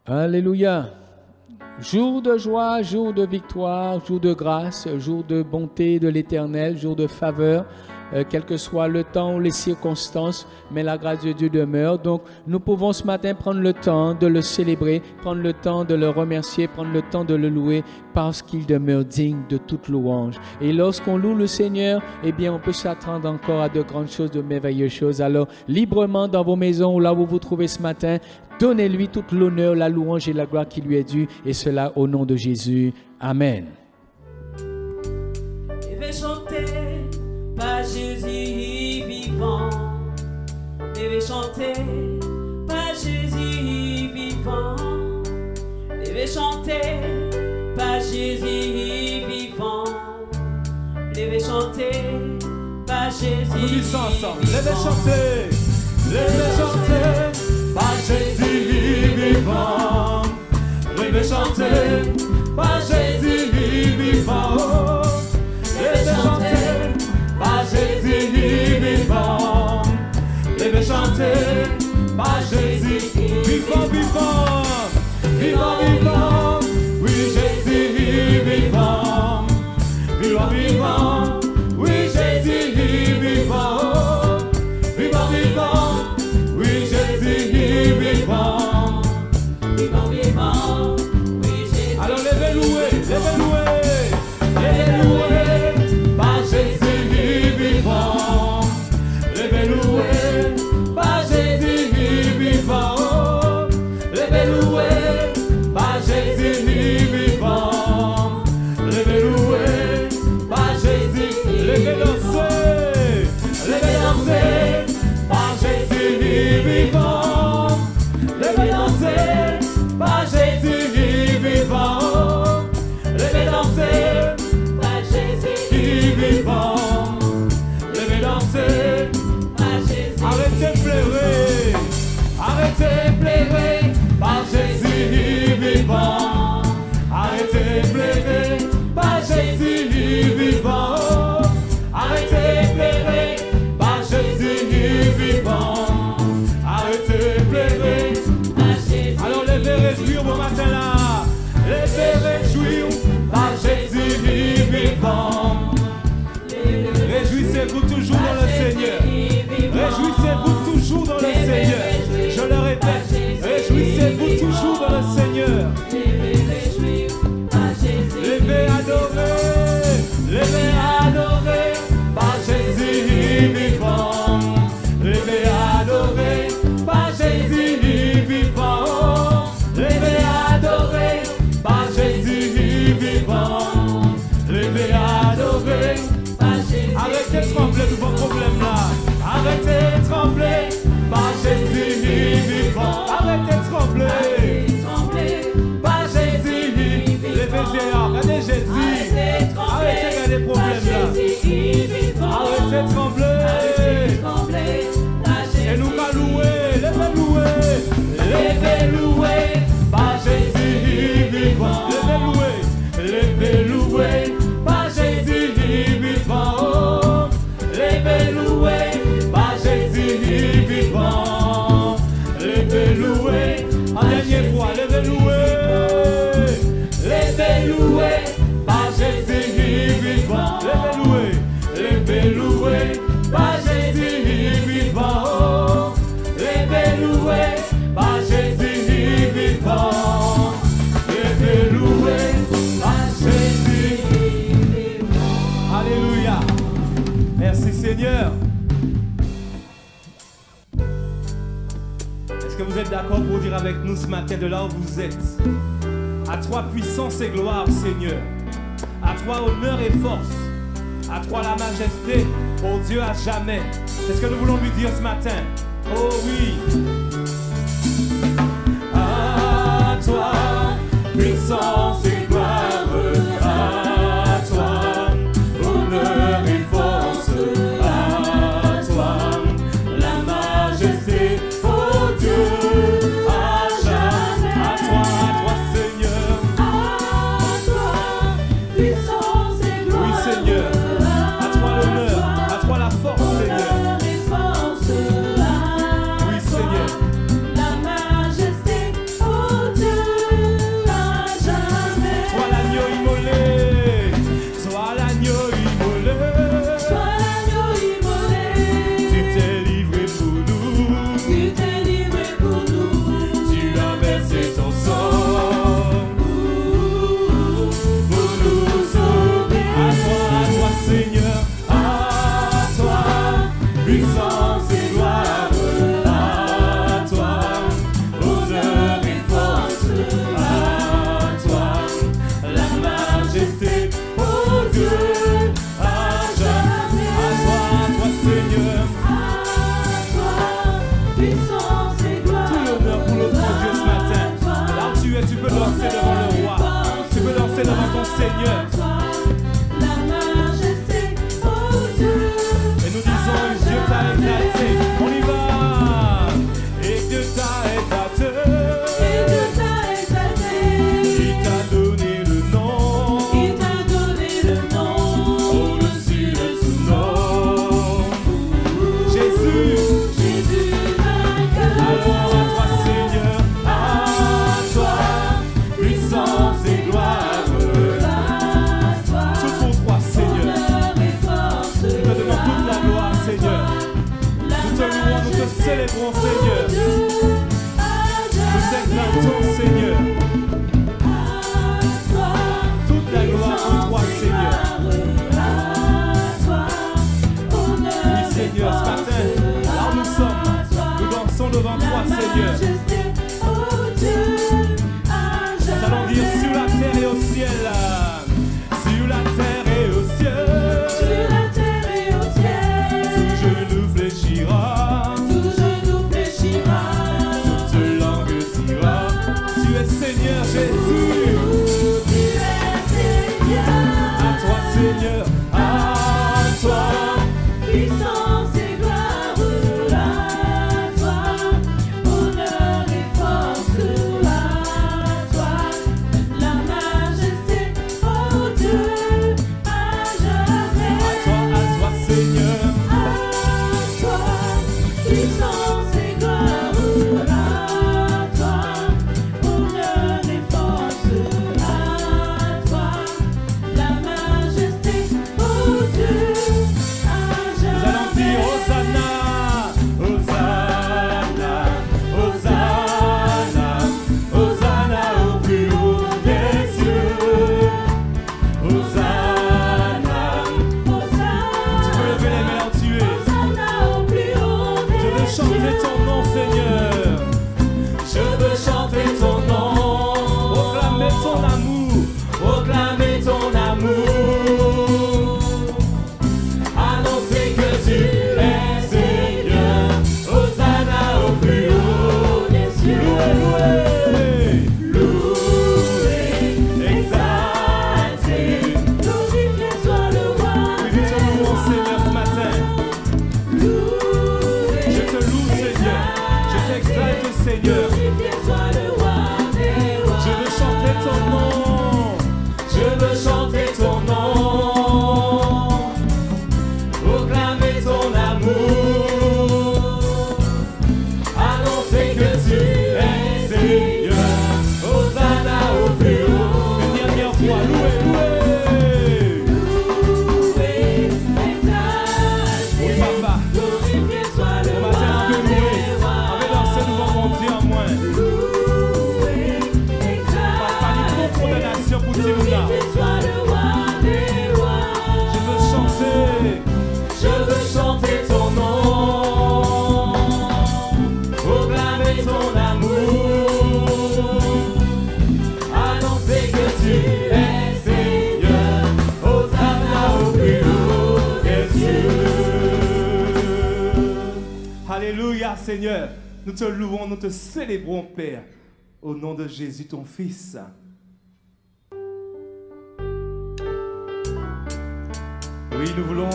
Alléluia. Jour de joie, jour de victoire, jour de grâce, jour de bonté de l'Éternel, jour de faveur, quel que soit le temps ou les circonstances, mais la grâce de Dieu demeure. Donc, nous pouvons ce matin prendre le temps de le célébrer, prendre le temps de le remercier, prendre le temps de le louer, parce qu'il demeure digne de toute louange. Et lorsqu'on loue le Seigneur, eh bien, on peut s'attendre encore à de grandes choses, de merveilleuses choses. Alors, librement dans vos maisons ou là où vous vous trouvez ce matin, donnez-lui toute l'honneur, la louange et la gloire qui lui est due, et cela au nom de Jésus. Amen. Je vais chanter par Jésus vivant. Je vais chanter par Jésus vivant. Je vais chanter par Jésus vivant. Je vais chanter par Jésus. Nous disons ensemble. Je vais chanter. Je vais chanter. Par Jésus vivant, je vais chanter. Par Jésus vivant, je vais chanter. Par Jésus vivant, je vais chanter. Par Jésus vivant, vivant, vivant, vivant. Oui, Jésus vivant, vivant, vivant. Oui, Jésus vivant, vivant, vivant. Oui, Jésus vivant, vivant, vivant, oui, Jésus. Alors levez louer, levez louer, par Jésus vivant, levez louer, par Jésus vivant, levez louer, par Jésus vivant, levez louer, par Jésus, levez danser, levez danser, par Jésus vivant, levez danser, par Jésus vivant, levez danser, par Jésus vivant, levez danser, par Jésus. Arrêtez de pleurer, arrêtez de pleurer, par Jésus vivant, arrêtez de pleurer, par Jésus vivant, arrêtez de pleurer, par Jésus vivant. Arrêtez de pleurer. Alors levez réjouir au matin là. Levez réjouir par Jésus vivant. Réjouissez-vous toujours dans le Seigneur. Réjouissez-vous toujours dans le Seigneur. Je le répète. Réjouissez-vous toujours dans le Seigneur. Levez adorer. Levez adorer par Jésus vivant. Levez adorer par Jésus vivant. Levez adorer par Jésus vivant. Levez adorer par Jésus. Arrêtez de trembler de vos problèmes là. Arrêtez de trembler par Jésus vivant. Arrêtez de trembler par Jésus. Levez regardez Jésus. Arrêtez de regarder les problèmes là. Arrêtez de trembler. Et nous allons louer, levez louer, par Jésus vivant. Levez louer, par Jésus vivant. Levez louer, par Jésus vivant. Levez louer, en dernière fois, levez louer. Levez louer, par Jésus vivant. Levez louer, par Jésus vivant. Levez louer, par Jésus vivant. Levez louer, par Jésus vivant. Alléluia. Merci Seigneur. Est-ce que vous êtes d'accord pour dire avec nous ce matin de là où vous êtes? À toi puissance et gloire Seigneur. À toi honneur et force. À toi la majesté, ô Dieu à jamais. C'est ce que nous voulons lui dire ce matin. Oh oui. À toi, puissance et gloire. À toi, honneur et force. À toi, la majesté, ô Dieu à jamais. À toi Seigneur. À toi, puissance et gloire. Oui Seigneur. À toi l'honneur, à toi la force Seigneur. Honneur et force. Oui Seigneur. Seigneur. Nous allons dire sur la terre et au ciel. Sur la terre et au ciel. Tout genou fléchira. Toute langue dira. Tu es Seigneur Jésus. À toi Seigneur. À toi. Puissance et gloire à toi, honneur et force à toi, la majesté, oh Dieu, à jamais. À toi Seigneur. À toi, puissance et gloire à toi, honneur et force à toi, la majesté, oh Dieu. Nous allons dire Hosanna, Hosanna, Hosanna, Hosanna au plus haut des cieux. Hosanna. Tu peux lever les mains en tuer. Je veux chanter ton nom, Seigneur. Je veux chanter ton nom. Proclamer ton amour. Proclamer ton amour. Annoncer que tu es Seigneur. Hosanna au plus haut des cieux. Loué, exalté. Glorifié soit le roi Oui, nous te louons, Seigneur, ce matin. Je te loue, Seigneur. Je t'exalte, Seigneur. Glorifié soit le roi des rois. Je veux chanter ton nom. Je veux chanter ton nom. Proclamer ton amour. Annoncer que tu es Seigneur. Hosanna au plus haut. Une dernière fois, loué, loué. Loué, exalté. Oui, papa. Glorifié soit le On roi va faire que des louer. rois. Avec l'ancien, nous allons monter en moins. Loué, Pas ni trop exalté. condamnation pour dire là. Glorifié soit le roi des rois. Je veux chanter ton nom, proclamer ton amour, annoncer que tu es Seigneur, Hosanna au plus haut des cieux. Alléluia Seigneur, nous te louons, nous te célébrons Père, au nom de Jésus ton Fils. Oui, nous voulons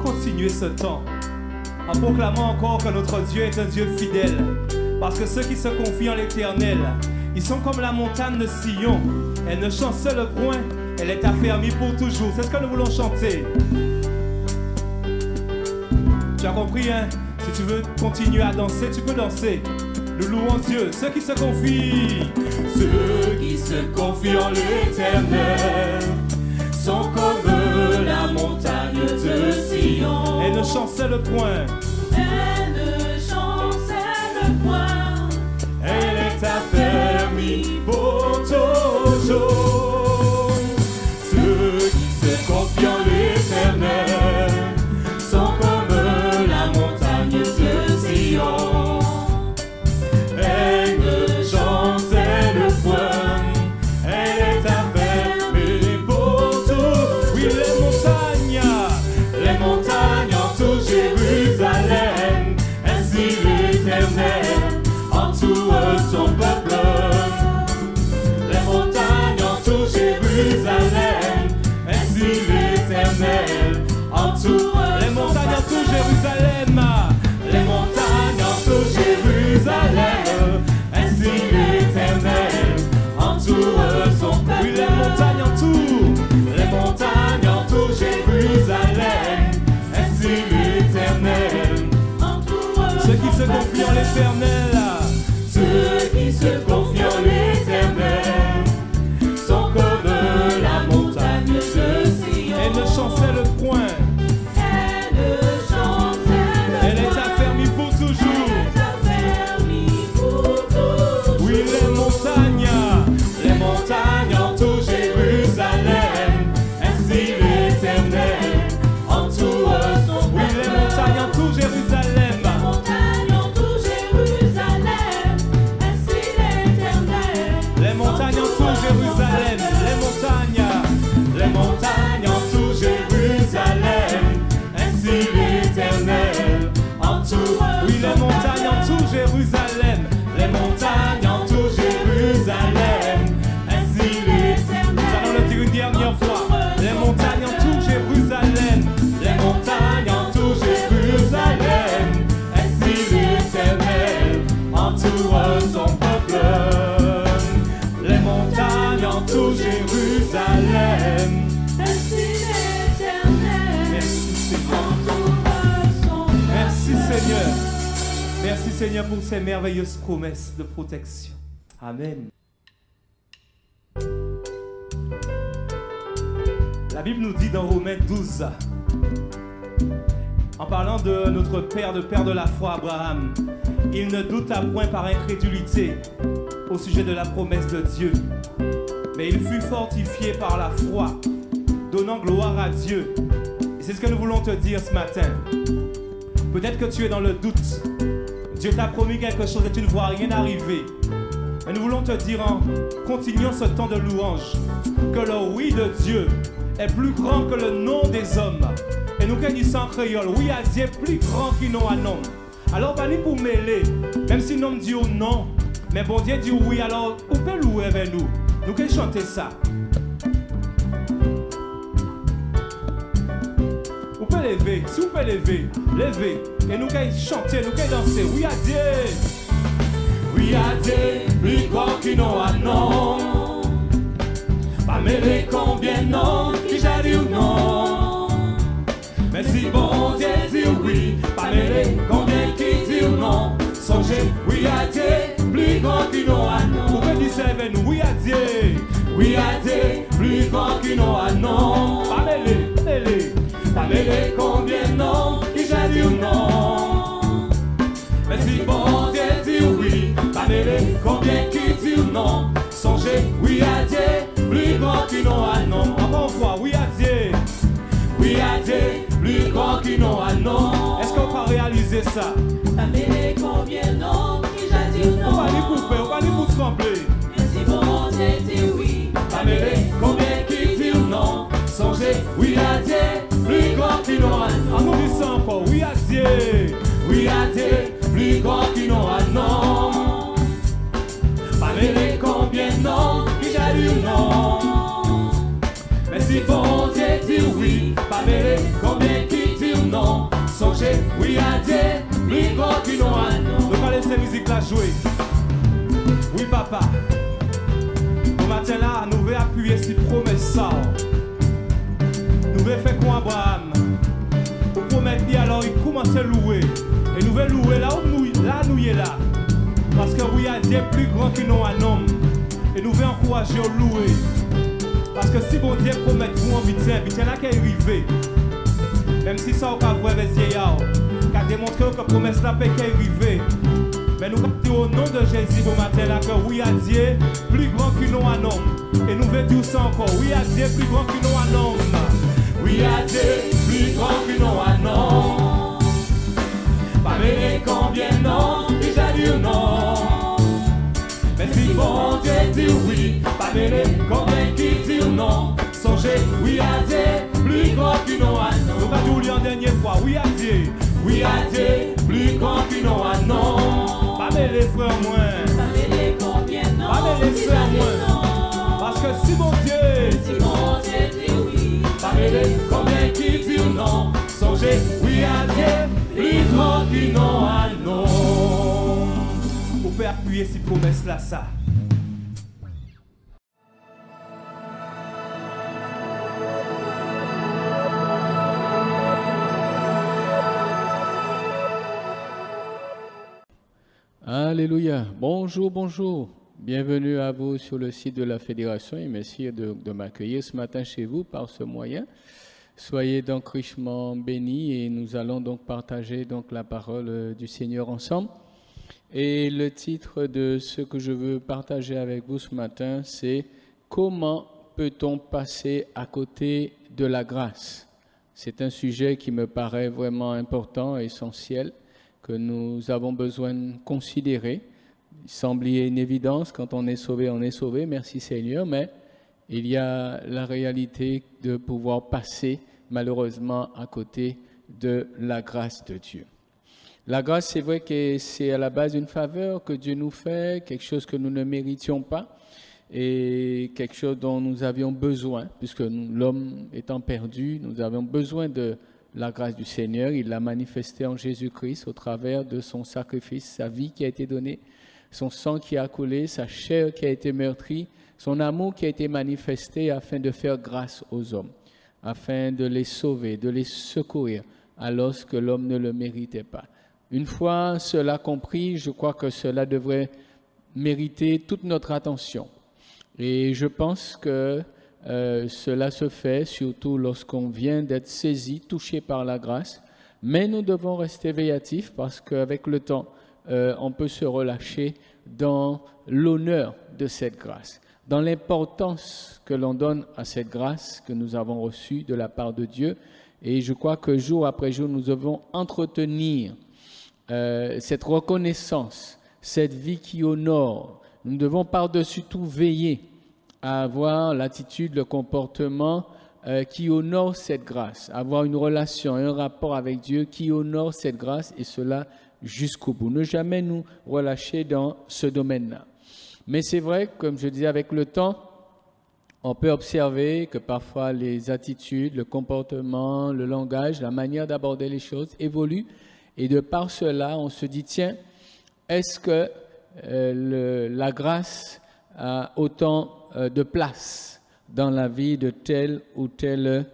continuer ce temps en proclamant encore que notre Dieu est un Dieu fidèle. Parce que ceux qui se confient en l'Éternel, ils sont comme la montagne de Sion. Elle ne chancelle point, elle est affermie pour toujours. C'est ce que nous voulons chanter. Tu as compris, hein? Si tu veux continuer à danser, tu peux danser. Nous louons Dieu. Ceux qui se confient en l'Éternel sont comme la montagne de Sion. Elle ne chancelle point. Elle ne chancelle point. Elle est affermie pour toujours. Ceux qui se confient en l'Éternel sont comme la montagne de Sion. Elle ne chancelle point. Elle est affermie pour tout. Oui, les montagnes entourent Jérusalem. Ainsi l'Éternel entoure son peuple. Les montagnes entourent Jérusalem. Ainsi l'Éternel entoure. Les montagnes entourent Jérusalem. Les montagnes entourent Jérusalem. Ainsi l'Éternel entoure son peuple. Oui, les montagnes entourent. Les montagnes entourent Jérusalem. Ainsi l'Éternel Entoure ceux qui se confient en l'Éternel. Ceux qui se confient en l'Éternel sont comme la montagne de Sion. Elle ne chancelle point. Elle ne chancelle Elle est point. affermie pour toujours. Elle est affermie pour toujours. Oui, les montagnes entourent Jérusalem. Ainsi l'Éternel entoure son peuple. Oui, les montagnes entourent Jérusalem. Les montagnes entourent Jérusalem. son peuple. Les montagnes entourent Jérusalem. Merci l'Éternel, Merci Seigneur. entoure son peuple. Merci Seigneur. Merci Seigneur pour ces merveilleuses promesses de protection. Amen. La Bible nous dit dans Romains 12, en parlant de notre père de la foi, Abraham, il ne douta point par incrédulité au sujet de la promesse de Dieu, mais il fut fortifié par la foi, donnant gloire à Dieu. Et c'est ce que nous voulons te dire ce matin. Peut-être que tu es dans le doute. Dieu t'a promis quelque chose et tu ne vois rien arriver. Mais nous voulons te dire en continuant ce temps de louange que le oui de Dieu est plus grand que le non des hommes. Et nous qui disons en créole, oui à Dieu est plus grand qu'il non à non. Alors pas pour mêler, même si nous dit non, mais bon Dieu dit oui, alors on peut louer avec nous. Nous qui chanter ça. Vous pouvez lever, si vous pouvez lever, levez. Et nous qui chanter, nous qui danser, oui à Dieu. Oui à Dieu, plus grand qu'il non à non. Pas mêler combien non, qui j'ai dit ou non. Mais si bon Dieu dit oui, pas mêler combien qui dit ou non. Songez, oui à Dieu, plus grand qu'il non à non. Vous pouvez dire ça avec nous, oui à Dieu. Oui à Dieu, plus grand qu'il non à non. Pas mêler, mêler. Pas mêler combien non, qui j'ai dit ou non. Mais si bon Dieu dit oui, pas mêler combien qui dit ou non. Songez, oui à Dieu, plus grand qu'il non à non. Encore une fois, oui à Dieu. Oui à Dieu, plus grand qu'il non à non. Est-ce qu'on peut réaliser ça? Pas mêler combien non, qui j'ai dit ou non. On va aller couper, on va aller pour trembler. Mais si bon Dieu dit oui, Pas mêler combien qui dit ou non. Songez, oui à Dieu, plus grand qu'il non à non. On nous dit ça encore, oui à Dieu. Oui à Dieu, plus grand qu'il non à non. Pas mêler combien non, qui j'ai dit ou non. Mais si bon Dieu dit oui, pas mêler combien qui dit ou non. Songez, oui à Dieu, plus grand qu'il non à non. On va laisser la musique là jouer. Oui papa. Au matin là, nous voulons appuyer sur promesse ça. Nous voulons faire quoi Abraham? Pour promettre alors il commence à louer. Et nous voulons louer là où nous est là. Parce que oui à Dieu plus grand que nous un homme. Et nous voulons encourager à louer. Parce que si bon Dieu promet vous en vite là qui est arrivé. Même si ça au cas vrai avec vieillard, qui a démontré que la promesse là peut arriver. Mais nous disons au nom de Jésus au matin là que oui à Dieu plus grand que nous un homme. Et nous voulons dire ça encore, oui à Dieu plus grand que nous un homme. Oui à Dieu plus grand que nous un homme. Pas mêler combien non, qui j'ai dit non. Mais si bon Dieu dit oui, pas mêler combien qui dit non. Songez, oui à Dieu plus grand que nous un homme. Nous pas dire en dernière fois, oui à Dieu. Oui à Dieu plus grand que nous un homme. Pas mêler frère moins. pas mêler combien non, Pas mêler qui j'ai frère dit moins. non. Parce que si mon Dieu, Si bon Dieu dit oui, pas mêler combien qui dit non. Songez, oui à Dieu plus grand que nous un homme. Vous pouvez appuyer ces promesses là ça. Alléluia. Bonjour, bonjour. Bienvenue à vous sur le site de la Fédération et merci de m'accueillir ce matin chez vous par ce moyen. Soyez donc richement bénis et nous allons donc partager donc la parole du Seigneur ensemble. Et le titre de ce que je veux partager avec vous ce matin, c'est « Comment peut-on passer à côté de la grâce ?» C'est un sujet qui me paraît vraiment important et essentiel, que nous avons besoin de considérer. Il semble y avoir une évidence, quand on est sauvé, merci Seigneur, mais il y a la réalité de pouvoir passer malheureusement à côté de la grâce de Dieu. La grâce, c'est vrai que c'est à la base une faveur que Dieu nous fait, quelque chose que nous ne méritions pas et quelque chose dont nous avions besoin, puisque l'homme étant perdu, nous avions besoin de la grâce du Seigneur. Il l'a manifesté en Jésus-Christ au travers de son sacrifice, sa vie qui a été donnée son sang qui a coulé, sa chair qui a été meurtrie, son amour qui a été manifesté afin de faire grâce aux hommes, afin de les sauver, de les secourir, alors que l'homme ne le méritait pas. Une fois cela compris, je crois que cela devrait mériter toute notre attention. Et je pense que cela se fait surtout lorsqu'on vient d'être saisi, touché par la grâce. Mais nous devons rester véatifs parce qu'avec le temps, on peut se relâcher dans l'honneur de cette grâce, dans l'importance que l'on donne à cette grâce que nous avons reçue de la part de Dieu. Et je crois que jour après jour, nous devons entretenir cette reconnaissance, cette vie qui honore. Nous devons par-dessus tout veiller à avoir l'attitude, le comportement qui honore cette grâce, avoir une relation, un rapport avec Dieu qui honore cette grâce, et cela jusqu'au bout. Ne jamais nous relâcher dans ce domaine-là. Mais c'est vrai, comme je disais, avec le temps, on peut observer que parfois les attitudes, le comportement, le langage, la manière d'aborder les choses évoluent, et de par cela, on se dit, tiens, est-ce que la grâce a autant de place dans la vie de telle ou telle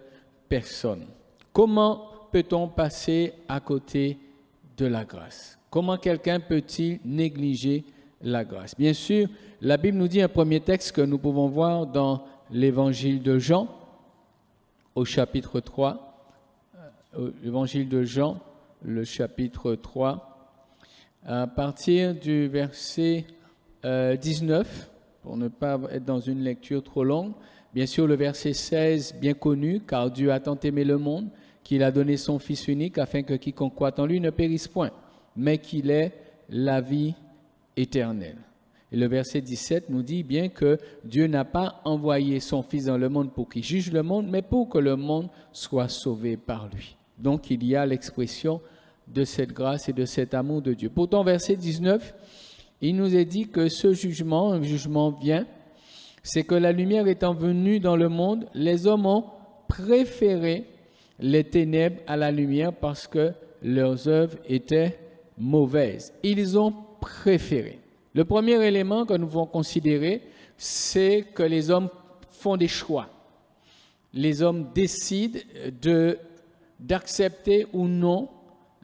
personne? Comment peut-on passer à côté de la grâce? Comment quelqu'un peut-il négliger la grâce? Bien sûr, la Bible nous dit un premier texte que nous pouvons voir dans l'évangile de Jean, au chapitre 3, l'évangile de Jean, le chapitre 3, à partir du verset 19, pour ne pas être dans une lecture trop longue. Bien sûr, le verset 16, bien connu, « Car Dieu a tant aimé le monde qu'il a donné son Fils unique, afin que quiconque croit en lui ne périsse point, mais qu'il ait la vie éternelle. » Et le verset 17 nous dit bien que Dieu n'a pas envoyé son Fils dans le monde pour qu'il juge le monde, mais pour que le monde soit sauvé par lui. Donc, il y a l'expression de cette grâce et de cet amour de Dieu. Pourtant, verset 19, il nous est dit que ce jugement, un jugement vient, c'est que la lumière étant venue dans le monde, les hommes ont préféré les ténèbres à la lumière parce que leurs œuvres étaient mauvaises. Ils ont préféré. Le premier élément que nous devons considérer, c'est que les hommes font des choix. Les hommes décident d'accepter ou non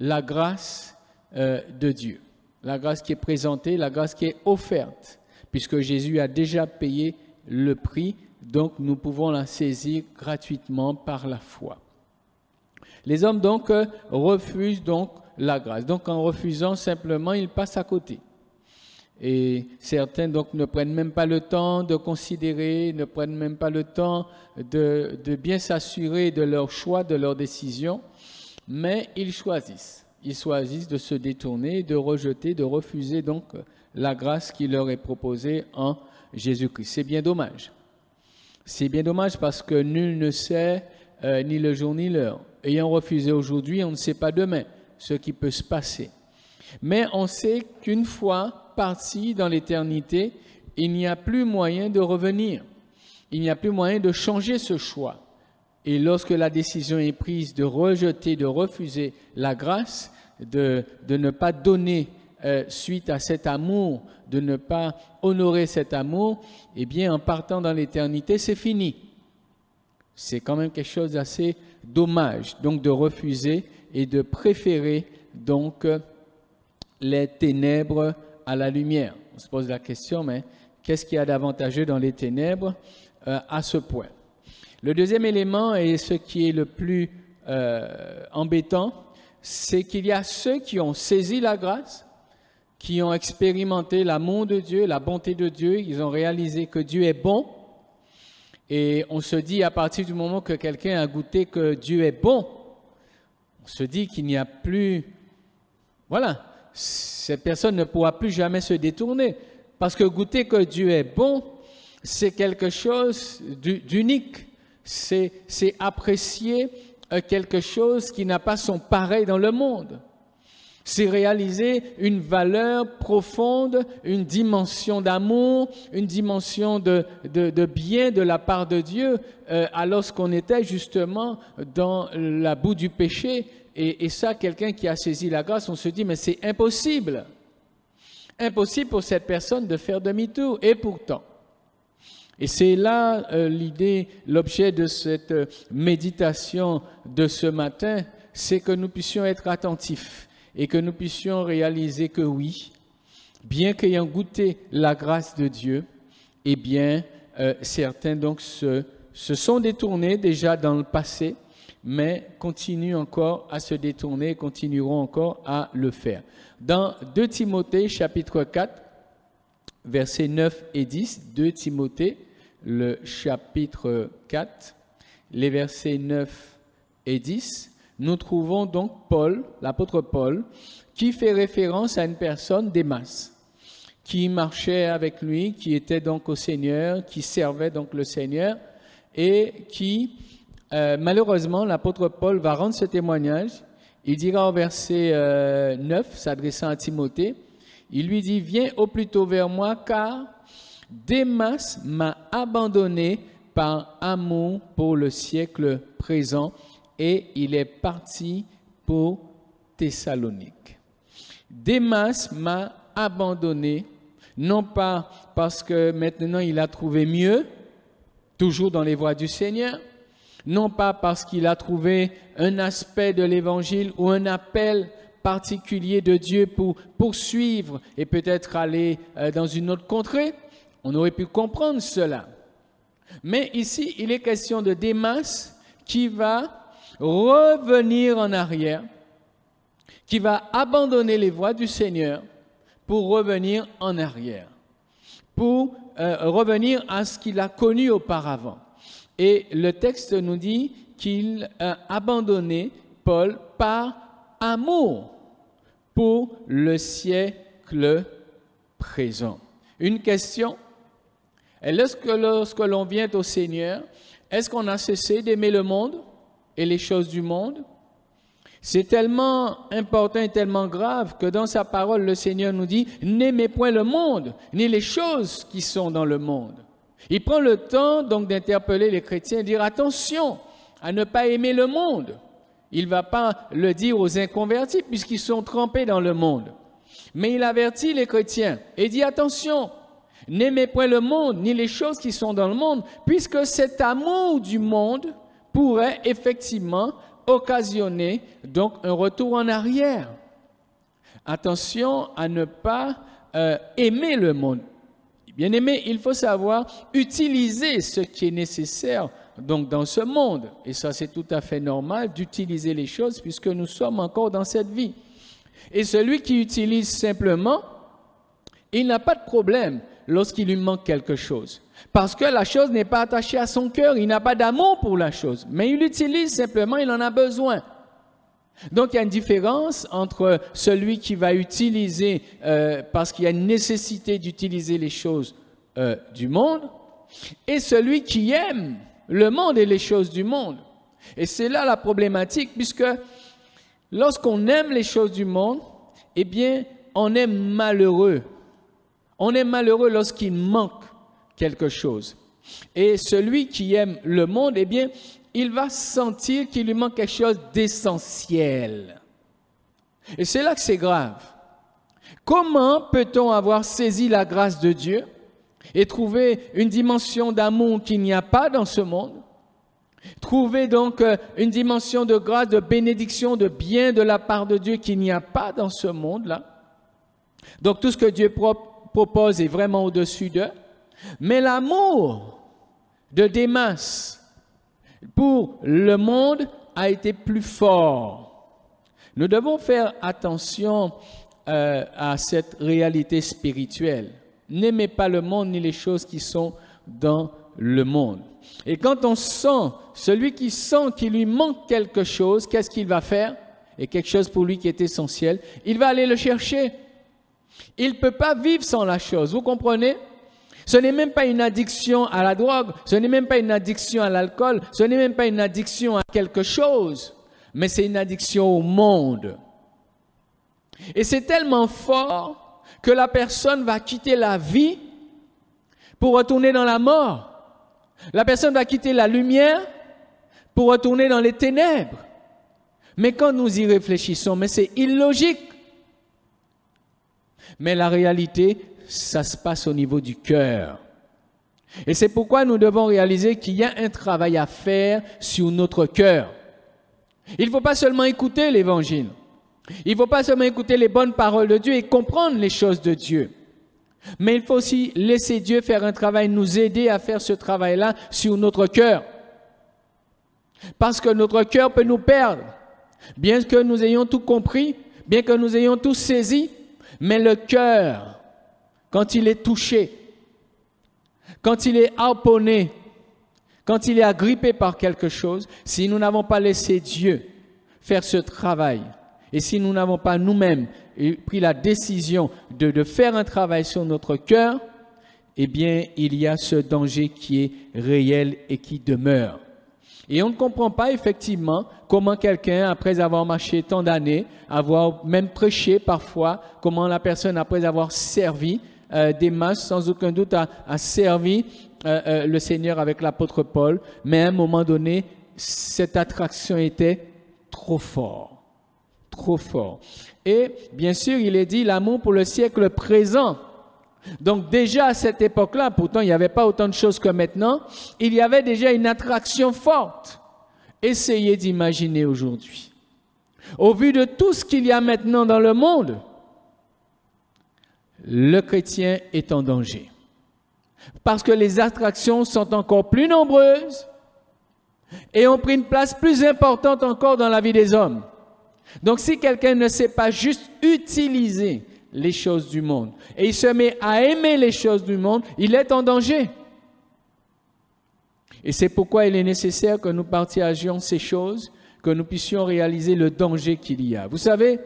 la grâce de Dieu. La grâce qui est présentée, la grâce qui est offerte, puisque Jésus a déjà payé le prix, donc nous pouvons la saisir gratuitement par la foi. Les hommes donc refusent donc la grâce. Donc en refusant simplement, ils passent à côté. Et certains donc ne prennent même pas le temps de considérer, ne prennent même pas le temps de bien s'assurer de leur choix, de leur décision, mais ils choisissent. Ils choisissent de se détourner, de rejeter, de refuser donc la grâce qui leur est proposée en Jésus-Christ. C'est bien dommage. C'est bien dommage parce que nul ne sait ni le jour ni l'heure. Ayant refusé aujourd'hui, on ne sait pas demain ce qui peut se passer. Mais on sait qu'une fois parti dans l'éternité, il n'y a plus moyen de revenir. Il n'y a plus moyen de changer ce choix. Et lorsque la décision est prise de rejeter, de refuser la grâce, de ne pas donner suite à cet amour, de ne pas honorer cet amour, eh bien, en partant dans l'éternité, c'est fini. C'est quand même quelque chose d'assez dommage, donc de refuser et de préférer donc les ténèbres à la lumière. On se pose la question, mais qu'est-ce qu'il y a d'avantageux dans les ténèbres à ce point? Le deuxième élément, et ce qui est le plus embêtant, c'est qu'il y a ceux qui ont saisi la grâce, qui ont expérimenté l'amour de Dieu, la bonté de Dieu, ils ont réalisé que Dieu est bon. Et on se dit, à partir du moment que quelqu'un a goûté que Dieu est bon, on se dit qu'il n'y a plus... Voilà, cette personne ne pourra plus jamais se détourner. Parce que goûter que Dieu est bon, c'est quelque chose d'unique. C'est apprécier quelque chose qui n'a pas son pareil dans le monde. C'est réaliser une valeur profonde, une dimension d'amour, une dimension de bien de la part de Dieu, alors qu'on était justement dans la boue du péché. Et ça, quelqu'un qui a saisi la grâce, on se dit, mais c'est impossible. Impossible pour cette personne de faire demi-tour. Et pourtant, et c'est là l'idée, l'objet de cette méditation de ce matin, c'est que nous puissions être attentifs et que nous puissions réaliser que oui, bien qu'ayant goûté la grâce de Dieu, eh bien, certains donc se sont détournés déjà dans le passé, mais continuent encore à se détourner et continueront encore à le faire. Dans 2 Timothée, chapitre 4, versets 9 et 10, 2 Timothée, le chapitre 4, les versets 9 et 10, nous trouvons donc Paul, l'apôtre Paul, qui fait référence à une personne, Démas, qui marchait avec lui, qui était donc au Seigneur, qui servait donc le Seigneur, et qui, malheureusement, l'apôtre Paul va rendre ce témoignage. Il dira au verset 9, s'adressant à Timothée, il lui dit « Viens au plus tôt vers moi, car Démas m'a abandonné par amour pour le siècle présent, et il est parti pour Thessalonique. » Démas m'a abandonné, non pas parce que maintenant il a trouvé mieux, toujours dans les voies du Seigneur, non pas parce qu'il a trouvé un aspect de l'Évangile ou un appel particulier de Dieu pour poursuivre et peut-être aller dans une autre contrée. On aurait pu comprendre cela. Mais ici, il est question de Démas qui va revenir en arrière, qui va abandonner les voies du Seigneur pour revenir en arrière, pour revenir à ce qu'il a connu auparavant. Et le texte nous dit qu'il a abandonné Paul par amour pour le siècle présent. Une question, est-ce que lorsque l'on vient au Seigneur, est-ce qu'on a cessé d'aimer le monde et les choses du monde? C'est tellement important et tellement grave que dans sa parole, le Seigneur nous dit « N'aimez point le monde, ni les choses qui sont dans le monde ». Il prend le temps donc d'interpeller les chrétiens et dire « Attention à ne pas aimer le monde ». Il ne va pas le dire aux inconvertis puisqu'ils sont trempés dans le monde. Mais il avertit les chrétiens et dit « Attention, n'aimez point le monde, ni les choses qui sont dans le monde, puisque cet amour du monde pourrait effectivement occasionner donc un retour en arrière. » Attention à ne pas aimer le monde. Bien aimé, il faut savoir utiliser ce qui est nécessaire donc dans ce monde. Et ça, c'est tout à fait normal d'utiliser les choses puisque nous sommes encore dans cette vie. Et celui qui utilise simplement, il n'a pas de problème lorsqu'il lui manque quelque chose. Parce que la chose n'est pas attachée à son cœur, il n'a pas d'amour pour la chose. Mais il l'utilise simplement, il en a besoin. Donc il y a une différence entre celui qui va utiliser, parce qu'il y a une nécessité d'utiliser les choses du monde, et celui qui aime le monde et les choses du monde. Et c'est là la problématique, puisque lorsqu'on aime les choses du monde, eh bien, on est malheureux. On est malheureux lorsqu'il manque quelque chose. Et celui qui aime le monde, eh bien, il va sentir qu'il lui manque quelque chose d'essentiel. Et c'est là que c'est grave. Comment peut-on avoir saisi la grâce de Dieu et trouver une dimension d'amour qu'il n'y a pas dans ce monde? Trouver donc une dimension de grâce, de bénédiction, de bien de la part de Dieu qu'il n'y a pas dans ce monde-là. Donc tout ce que Dieu propose est vraiment au-dessus d'eux. Mais l'amour de Démas pour le monde a été plus fort. Nous devons faire attention à cette réalité spirituelle. N'aimez pas le monde ni les choses qui sont dans le monde. Et quand on sent, celui qui sent qu'il lui manque quelque chose, qu'est-ce qu'il va faire? Et quelque chose pour lui qui est essentiel, il va aller le chercher. Il ne peut pas vivre sans la chose, vous comprenez? Ce n'est même pas une addiction à la drogue, ce n'est même pas une addiction à l'alcool, ce n'est même pas une addiction à quelque chose, mais c'est une addiction au monde. Et c'est tellement fort que la personne va quitter la vie pour retourner dans la mort. La personne va quitter la lumière pour retourner dans les ténèbres. Mais quand nous y réfléchissons, mais c'est illogique. Mais la réalité, ça se passe au niveau du cœur. Et c'est pourquoi nous devons réaliser qu'il y a un travail à faire sur notre cœur. Il ne faut pas seulement écouter l'Évangile. Il ne faut pas seulement écouter les bonnes paroles de Dieu et comprendre les choses de Dieu. Mais il faut aussi laisser Dieu faire un travail, nous aider à faire ce travail-là sur notre cœur. Parce que notre cœur peut nous perdre. Bien que nous ayons tout compris, bien que nous ayons tout saisi, mais le cœur, quand il est touché, quand il est harponné, quand il est agrippé par quelque chose, si nous n'avons pas laissé Dieu faire ce travail, et si nous n'avons pas nous-mêmes pris la décision de faire un travail sur notre cœur, eh bien, il y a ce danger qui est réel et qui demeure. Et on ne comprend pas effectivement comment quelqu'un, après avoir marché tant d'années, avoir même prêché parfois, comment la personne, après avoir servi des masses, sans aucun doute, a servi le Seigneur avec l'apôtre Paul, mais à un moment donné, cette attraction était trop forte. Trop fort. Et bien sûr, il est dit l'amour pour le siècle présent. Donc déjà à cette époque-là, pourtant il n'y avait pas autant de choses que maintenant, il y avait déjà une attraction forte. Essayez d'imaginer aujourd'hui. Au vu de tout ce qu'il y a maintenant dans le monde, le chrétien est en danger. Parce que les attractions sont encore plus nombreuses et ont pris une place plus importante encore dans la vie des hommes. Donc si quelqu'un ne sait pas juste utiliser les choses du monde et il se met à aimer les choses du monde, il est en danger. Et c'est pourquoi il est nécessaire que nous partagions ces choses, que nous puissions réaliser le danger qu'il y a. Vous savez,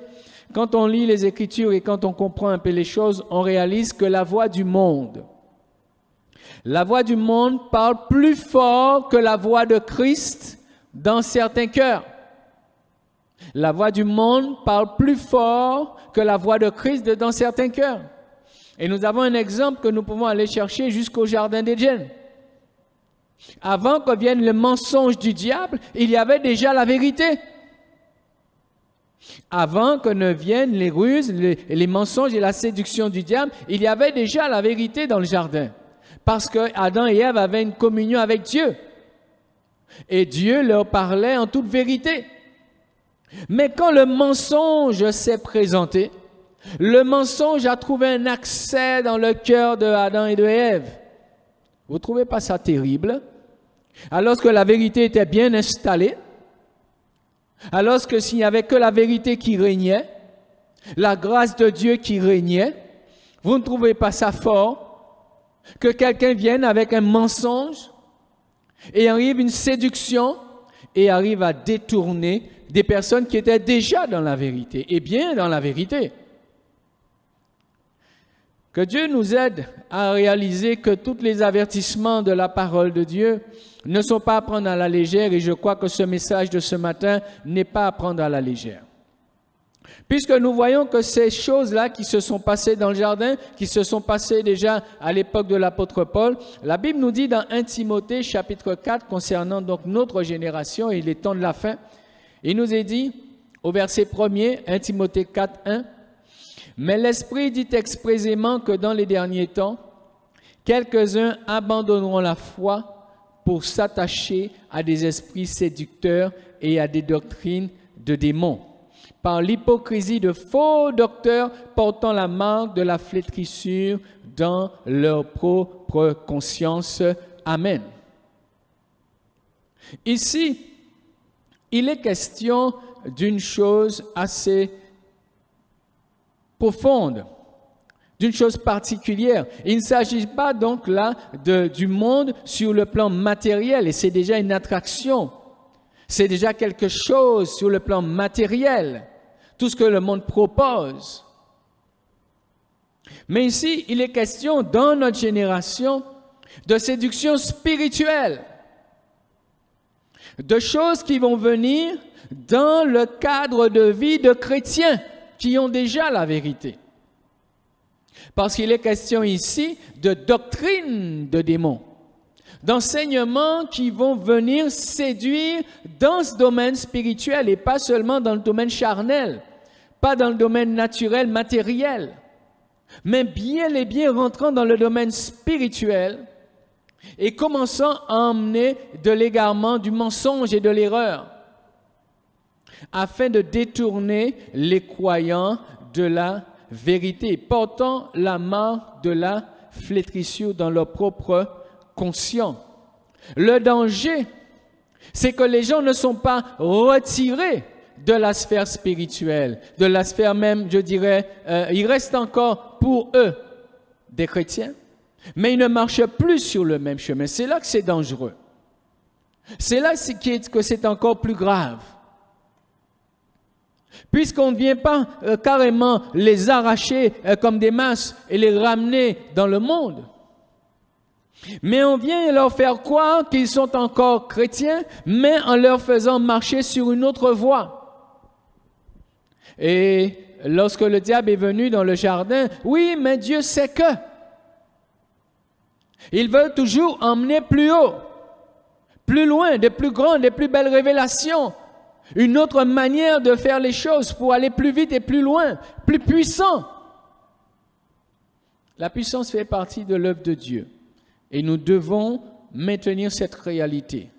quand on lit les Écritures et quand on comprend un peu les choses, on réalise que la voix du monde parle plus fort que la voix de Christ dans certains cœurs. La voix du monde parle plus fort que la voix de Christ dans certains cœurs. Et nous avons un exemple que nous pouvons aller chercher jusqu'au jardin d'Éden. Avant que vienne le mensonge du diable, il y avait déjà la vérité. Avant que ne viennent les ruses, les mensonges et la séduction du diable, il y avait déjà la vérité dans le jardin. Parce que Adam et Ève avaient une communion avec Dieu. Et Dieu leur parlait en toute vérité. Mais quand le mensonge s'est présenté, le mensonge a trouvé un accès dans le cœur de Adam et de Ève. Vous ne trouvez pas ça terrible? Alors que la vérité était bien installée, alors que s'il n'y avait que la vérité qui régnait, la grâce de Dieu qui régnait, vous ne trouvez pas ça fort? Que quelqu'un vienne avec un mensonge et arrive une séduction et arrive à détourner des personnes qui étaient déjà dans la vérité, et bien dans la vérité. Que Dieu nous aide à réaliser que tous les avertissements de la parole de Dieu ne sont pas à prendre à la légère, et je crois que ce message de ce matin n'est pas à prendre à la légère. Puisque nous voyons que ces choses-là qui se sont passées dans le jardin, qui se sont passées déjà à l'époque de l'apôtre Paul, la Bible nous dit dans 1 Timothée chapitre 4, concernant donc notre génération et les temps de la fin, il nous est dit, au verset 1er, 1 Timothée 4, 1, « Mais l'Esprit dit expressément que dans les derniers temps, quelques-uns abandonneront la foi pour s'attacher à des esprits séducteurs et à des doctrines de démons, par l'hypocrisie de faux docteurs portant la marque de la flétrissure dans leur propre conscience. » Amen. Ici, il est question d'une chose assez profonde, d'une chose particulière. Il ne s'agit pas donc là du monde sur le plan matériel, et c'est déjà une attraction. C'est déjà quelque chose sur le plan matériel, tout ce que le monde propose. Mais ici, il est question dans notre génération de séduction spirituelle, de choses qui vont venir dans le cadre de vie de chrétiens qui ont déjà la vérité. Parce qu'il est question ici de doctrine de démons, d'enseignements qui vont venir séduire dans ce domaine spirituel et pas seulement dans le domaine charnel, pas dans le domaine naturel, matériel. mais bien et bien rentrant dans le domaine spirituel et commençant à emmener de l'égarement, du mensonge et de l'erreur, afin de détourner les croyants de la vérité, portant la marque de la flétrissure dans leur propre conscience. Le danger, c'est que les gens ne sont pas retirés de la sphère spirituelle, de la sphère même, je dirais, il reste encore pour eux des chrétiens, mais ils ne marchent plus sur le même chemin. C'est là que c'est dangereux. C'est là que c'est encore plus grave. Puisqu'on ne vient pas carrément les arracher comme des masses et les ramener dans le monde. Mais on vient leur faire croire qu'ils sont encore chrétiens, mais en leur faisant marcher sur une autre voie. Et lorsque le diable est venu dans le jardin, oui, mais Dieu sait que. Ils veulent toujours emmener plus haut, plus loin, des plus grandes, des plus belles révélations. Une autre manière de faire les choses pour aller plus vite et plus loin, plus puissant. La puissance fait partie de l'œuvre de Dieu. Et nous devons maintenir cette réalité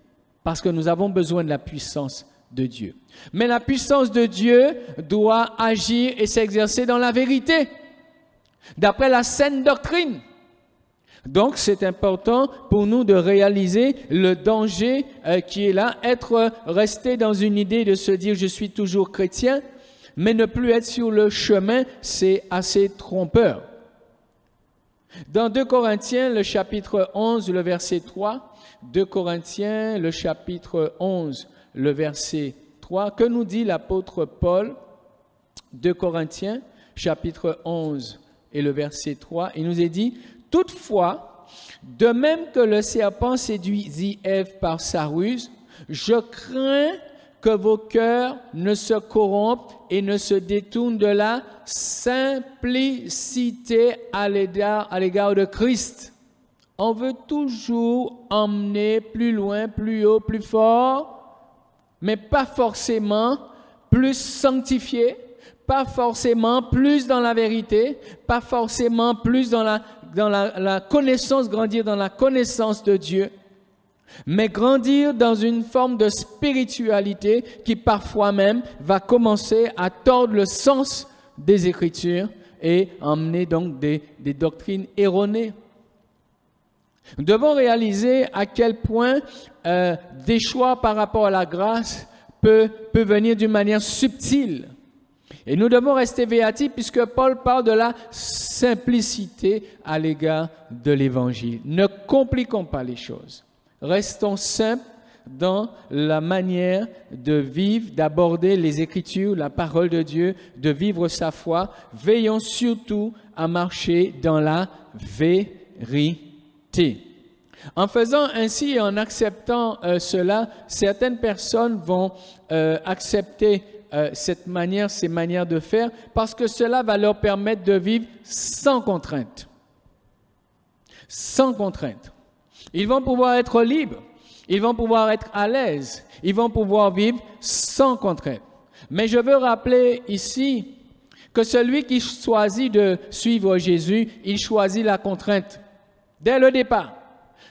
parce que nous avons besoin de la puissance de Dieu. Mais la puissance de Dieu doit agir et s'exercer dans la vérité, d'après la saine doctrine. Donc, c'est important pour nous de réaliser le danger qui est là, rester dans une idée de se dire « je suis toujours chrétien », mais ne plus être sur le chemin, c'est assez trompeur. Dans 2 Corinthiens, le chapitre 11, le verset 3, 2 Corinthiens, le chapitre 11, le verset 3, que nous dit l'apôtre Paul? 2 Corinthiens, chapitre 11 et le verset 3, il nous est dit « Toutefois, de même que le serpent séduisit Ève par sa ruse, je crains que vos cœurs ne se corrompent et ne se détournent de la simplicité à l'égard de Christ. » On veut toujours emmener plus loin, plus haut, plus fort, mais pas forcément plus sanctifié, pas forcément plus dans la vérité, pas forcément plus dans la connaissance, grandir dans la connaissance de Dieu, mais grandir dans une forme de spiritualité qui parfois même va commencer à tordre le sens des Écritures et emmener donc des doctrines erronées. Nous devons réaliser à quel point des choix par rapport à la grâce peut venir d'une manière subtile. Et nous devons rester véatifs puisque Paul parle de la simplicité à l'égard de l'Évangile. Ne compliquons pas les choses. Restons simples dans la manière de vivre, d'aborder les Écritures, la parole de Dieu, de vivre sa foi. Veillons surtout à marcher dans la vérité. En faisant ainsi et en acceptant cela, certaines personnes vont accepter ces manières de faire parce que cela va leur permettre de vivre sans contrainte. Sans contrainte. Ils vont pouvoir être libres, ils vont pouvoir être à l'aise, ils vont pouvoir vivre sans contrainte. Mais je veux rappeler ici que celui qui choisit de suivre Jésus, il choisit la contrainte dès le départ.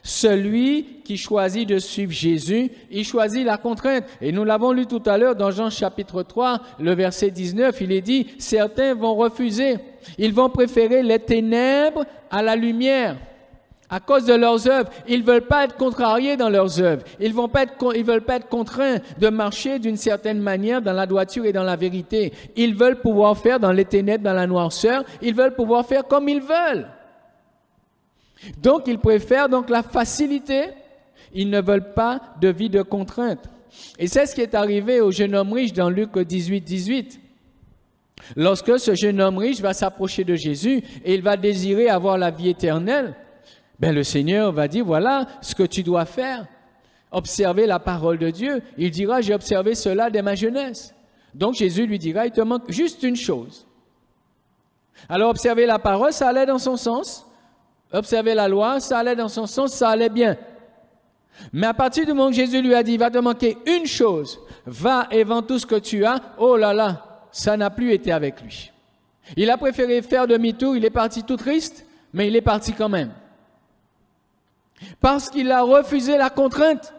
Celui qui choisit de suivre Jésus, il choisit la contrainte. Et nous l'avons lu tout à l'heure dans Jean chapitre 3, le verset 19, il est dit, certains vont refuser, ils vont préférer les ténèbres à la lumière à cause de leurs œuvres. Ils ne veulent pas être contrariés dans leurs œuvres. Ils ne veulent pas être contraints de marcher d'une certaine manière dans la droiture et dans la vérité. Ils veulent pouvoir faire dans les ténèbres, dans la noirceur. Ils veulent pouvoir faire comme ils veulent. Donc, ils préfèrent donc la facilité. Ils ne veulent pas de vie de contrainte. Et c'est ce qui est arrivé au jeune homme riche dans Luc 18, 18. Lorsque ce jeune homme riche va s'approcher de Jésus et il va désirer avoir la vie éternelle, ben le Seigneur va dire, voilà ce que tu dois faire. Observer la parole de Dieu. Il dira, j'ai observé cela dès ma jeunesse. Donc Jésus lui dira, il te manque juste une chose. Alors observer la parole, ça allait dans son sens. Observer la loi, ça allait dans son sens, ça allait bien. Mais à partir du moment que Jésus lui a dit, il va te manquer une chose, va et vends tout ce que tu as, oh là là, ça n'a plus été avec lui. Il a préféré faire demi-tour, il est parti tout triste, mais il est parti quand même. Parce qu'il a refusé la contrainte.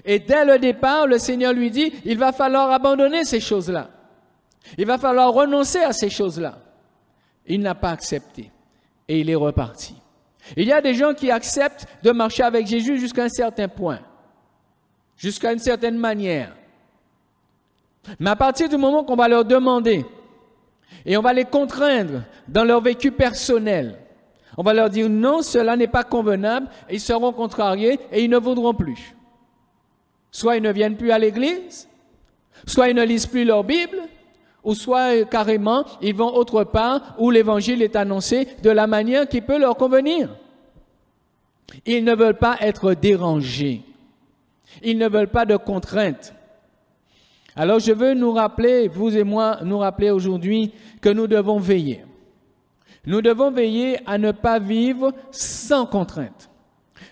Et dès le départ, le Seigneur lui dit, il va falloir abandonner ces choses-là. Il va falloir renoncer à ces choses-là. Il n'a pas accepté et il est reparti. Il y a des gens qui acceptent de marcher avec Jésus jusqu'à un certain point, jusqu'à une certaine manière. Mais à partir du moment qu'on va leur demander et on va les contraindre dans leur vécu personnel, on va leur dire non, cela n'est pas convenable, et ils seront contrariés et ils ne voudront plus. Soit ils ne viennent plus à l'église, soit ils ne lisent plus leur Bible, ou soit carrément ils vont autre part où l'évangile est annoncé de la manière qui peut leur convenir. Ils ne veulent pas être dérangés. Ils ne veulent pas de contraintes. Alors je veux nous rappeler, vous et moi, nous rappeler aujourd'hui que nous devons veiller. Nous devons veiller à ne pas vivre sans contrainte.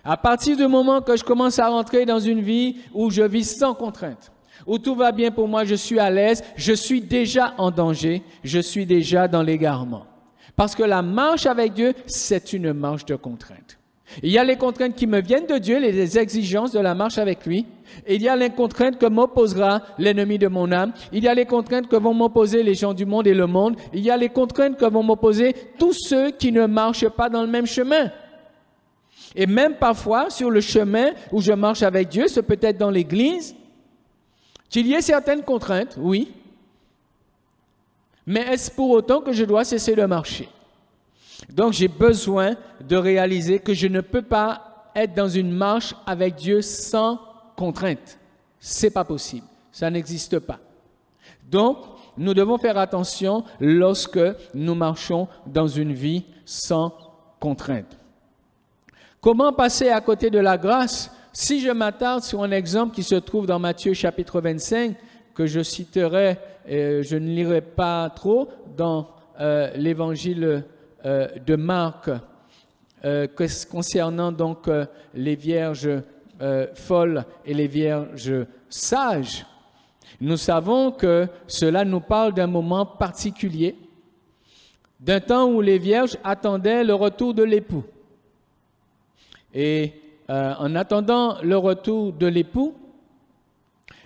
À partir du moment que je commence à rentrer dans une vie où je vis sans contrainte, où tout va bien pour moi, je suis à l'aise, je suis déjà en danger, je suis déjà dans l'égarement. Parce que la marche avec Dieu, c'est une marche de contrainte. Il y a les contraintes qui me viennent de Dieu, les exigences de la marche avec lui. Et il y a les contraintes que m'opposera l'ennemi de mon âme. Il y a les contraintes que vont m'opposer les gens du monde et le monde. Il y a les contraintes que vont m'opposer tous ceux qui ne marchent pas dans le même chemin. Et même parfois, sur le chemin où je marche avec Dieu, c'est peut-être dans l'église, qu'il y ait certaines contraintes, oui. Mais est-ce pour autant que je dois cesser de marcher? Donc j'ai besoin de réaliser que je ne peux pas être dans une marche avec Dieu sans contrainte. C'est pas possible. Ça n'existe pas. Donc, nous devons faire attention lorsque nous marchons dans une vie sans contrainte. Comment passer à côté de la grâce? Si je m'attarde sur un exemple qui se trouve dans Matthieu chapitre 25, que je citerai, je ne lirai pas trop, dans l'évangile de Marc, concernant donc les vierges folles et les vierges sages, nous savons que cela nous parle d'un moment particulier, d'un temps où les vierges attendaient le retour de l'époux. Et en attendant le retour de l'époux,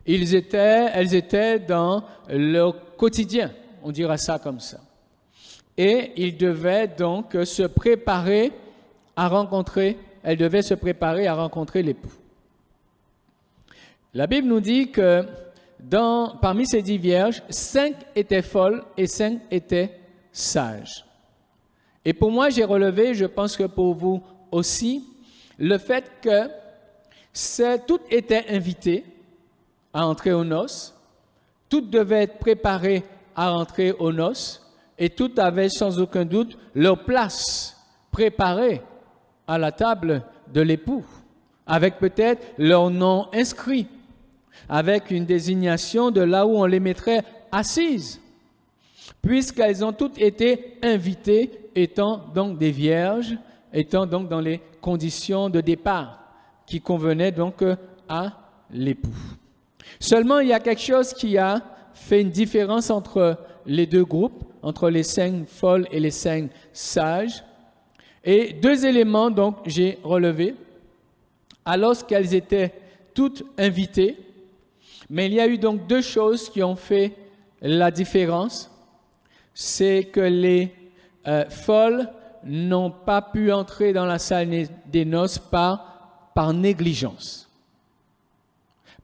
elles étaient dans leur quotidien, on dira ça comme ça. Et ils devaient donc se préparer à rencontrer, elles devaient se préparer à rencontrer l'époux. La Bible nous dit que parmi ces 10 vierges, 5 étaient folles et 5 étaient sages. Et pour moi, j'ai relevé, je pense que pour vous aussi, le fait que toutes étaient invitées à entrer aux noces, toutes devaient être préparées à entrer aux noces, et toutes avaient sans aucun doute leur place préparée à la table de l'époux, avec peut-être leur nom inscrit, avec une désignation de là où on les mettrait assises, puisqu'elles ont toutes été invitées, étant donc des vierges, étant donc dans les conditions de départ qui convenaient donc à l'époux. Seulement, il y a quelque chose qui a fait une différence entre les deux groupes, entre les 5 folles et les 5 sages. Et 2 éléments, donc, j'ai relevés. Alors qu'elles étaient toutes invitées, mais il y a eu donc 2 choses qui ont fait la différence. C'est que les folles n'ont pas pu entrer dans la salle des noces par négligence.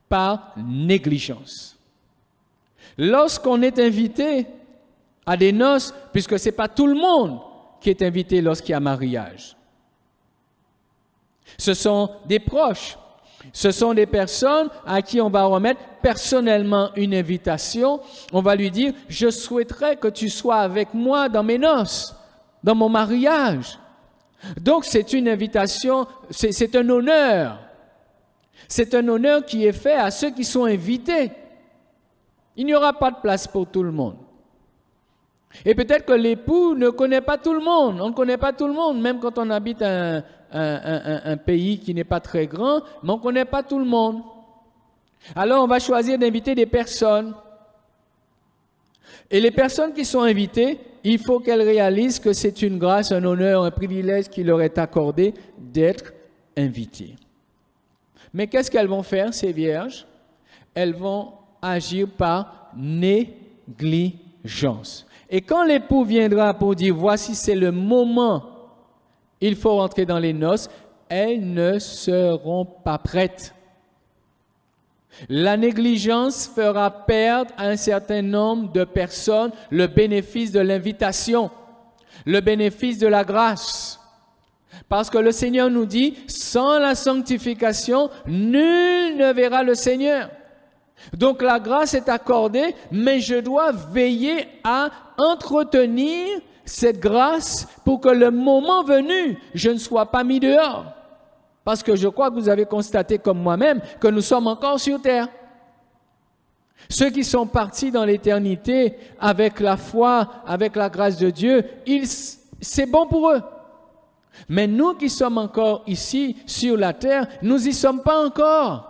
Par négligence. Lorsqu'on est invité à des noces, puisque ce n'est pas tout le monde qui est invité lorsqu'il y a mariage. Ce sont des proches, ce sont des personnes à qui on va remettre personnellement une invitation. On va lui dire, je souhaiterais que tu sois avec moi dans mes noces, dans mon mariage. Donc c'est une invitation, c'est un honneur. C'est un honneur qui est fait à ceux qui sont invités. Il n'y aura pas de place pour tout le monde. Et peut-être que l'époux ne connaît pas tout le monde. On ne connaît pas tout le monde, même quand on habite un pays qui n'est pas très grand, mais on ne connaît pas tout le monde. Alors on va choisir d'inviter des personnes. Et les personnes qui sont invitées, il faut qu'elles réalisent que c'est une grâce, un honneur, un privilège qui leur est accordé d'être invitées. Mais qu'est-ce qu'elles vont faire, ces vierges? Elles vont agir par négligence. Et quand l'époux viendra pour dire, voici c'est le moment, il faut rentrer dans les noces, elles ne seront pas prêtes. La négligence fera perdre à un certain nombre de personnes le bénéfice de l'invitation, le bénéfice de la grâce. Parce que le Seigneur nous dit, sans la sanctification, nul ne verra le Seigneur. Donc la grâce est accordée, mais je dois veiller à entretenir cette grâce pour que le moment venu, je ne sois pas mis dehors. Parce que je crois que vous avez constaté comme moi-même que nous sommes encore sur terre. Ceux qui sont partis dans l'éternité avec la foi, avec la grâce de Dieu, c'est bon pour eux. Mais nous qui sommes encore ici sur la terre, nous n'y sommes pas encore.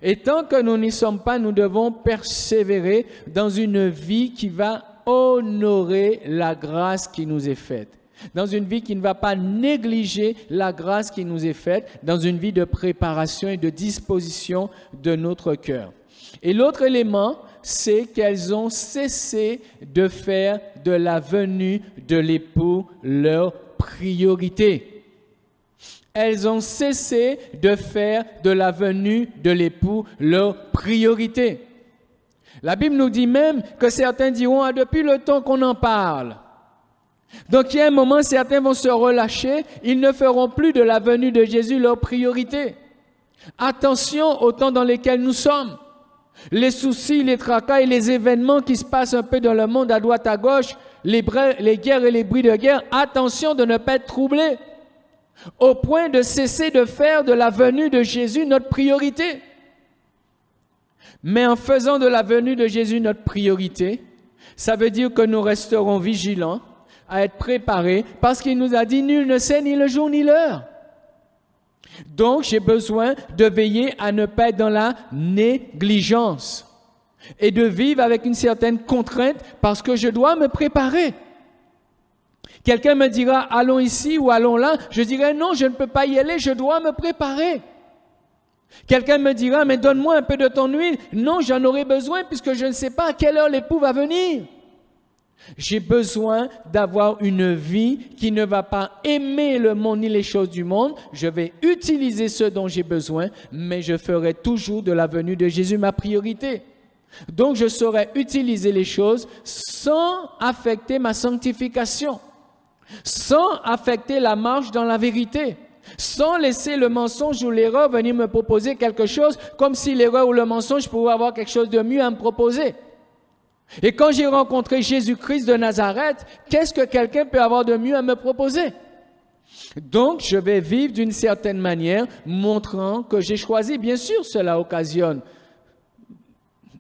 Et tant que nous n'y sommes pas, nous devons persévérer dans une vie qui va honorer la grâce qui nous est faite. Dans une vie qui ne va pas négliger la grâce qui nous est faite, dans une vie de préparation et de disposition de notre cœur. Et l'autre élément, c'est qu'elles ont cessé de faire de la venue de l'époux leur priorité. Elles ont cessé de faire de la venue de l'époux leur priorité. La Bible nous dit même que certains diront, ah, depuis le temps qu'on en parle. Donc il y a un moment, certains vont se relâcher, ils ne feront plus de la venue de Jésus leur priorité. Attention au temps dans lesquels nous sommes. Les soucis, les tracas et les événements qui se passent un peu dans le monde à droite à gauche, les guerres et les bruits de guerre, attention de ne pas être troublés, au point de cesser de faire de la venue de Jésus notre priorité. Mais en faisant de la venue de Jésus notre priorité, ça veut dire que nous resterons vigilants, à être préparés, parce qu'il nous a dit, nul ne sait ni le jour ni l'heure. Donc, j'ai besoin de veiller à ne pas être dans la négligence et de vivre avec une certaine contrainte parce que je dois me préparer. Quelqu'un me dira, allons ici ou allons là. Je dirai, non, je ne peux pas y aller, je dois me préparer. Quelqu'un me dira, mais donne-moi un peu de ton huile. Non, j'en aurai besoin puisque je ne sais pas à quelle heure l'époux va venir. J'ai besoin d'avoir une vie qui ne va pas aimer le monde ni les choses du monde. Je vais utiliser ce dont j'ai besoin, mais je ferai toujours de la venue de Jésus ma priorité. Donc, je saurai utiliser les choses sans affecter ma sanctification, sans affecter la marche dans la vérité, sans laisser le mensonge ou l'erreur venir me proposer quelque chose, comme si l'erreur ou le mensonge pouvait avoir quelque chose de mieux à me proposer. Et quand j'ai rencontré Jésus-Christ de Nazareth, qu'est-ce que quelqu'un peut avoir de mieux à me proposer? Donc, je vais vivre d'une certaine manière, montrant que j'ai choisi. Bien sûr, cela occasionne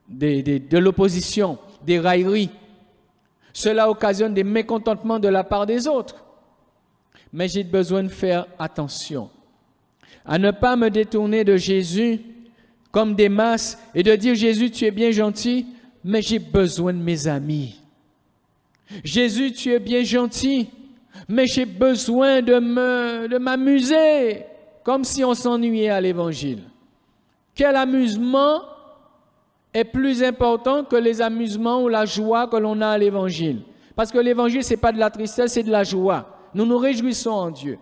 de l'opposition, des railleries. Cela occasionne des mécontentements de la part des autres. Mais j'ai besoin de faire attention à ne pas me détourner de Jésus comme des masses et de dire, Jésus, tu es bien gentil, mais j'ai besoin de mes amis. Jésus, tu es bien gentil, mais j'ai besoin de m'amuser, comme si on s'ennuyait à l'Évangile. Quel amusement est plus important que les amusements ou la joie que l'on a à l'Évangile? Parce que l'Évangile, ce n'est pas de la tristesse, c'est de la joie. Nous nous réjouissons en Dieu.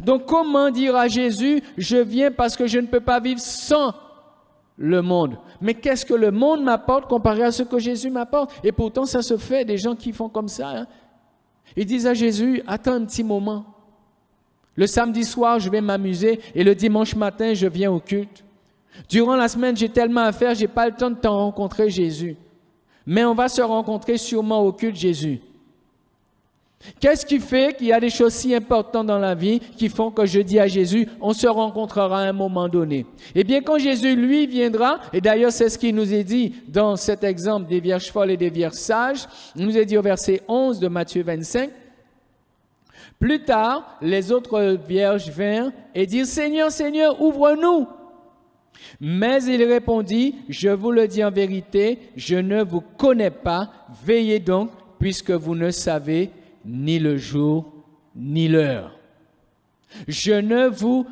Donc, comment dire à Jésus, je viens parce que je ne peux pas vivre sans le monde? Mais qu'est-ce que le monde m'apporte comparé à ce que Jésus m'apporte? Et pourtant, ça se fait, des gens qui font comme ça. Hein? Ils disent à Jésus, attends un petit moment. Le samedi soir, je vais m'amuser et le dimanche matin, je viens au culte. Durant la semaine, j'ai tellement à faire, je n'ai pas le temps de t'en rencontrer, Jésus. Mais on va se rencontrer sûrement au culte, Jésus. Qu'est-ce qui fait qu'il y a des choses si importantes dans la vie qui font que je dis à Jésus, on se rencontrera à un moment donné? Eh bien, quand Jésus, lui, viendra, et d'ailleurs, c'est ce qu'il nous est dit dans cet exemple des vierges folles et des vierges sages, il nous est dit au verset 11 de Matthieu 25, plus tard, les autres vierges vinrent et dirent, Seigneur, Seigneur, ouvre-nous. Mais il répondit, je vous le dis en vérité, je ne vous connais pas, veillez donc, puisque vous ne savez ni le jour ni l'heure. Je ne vous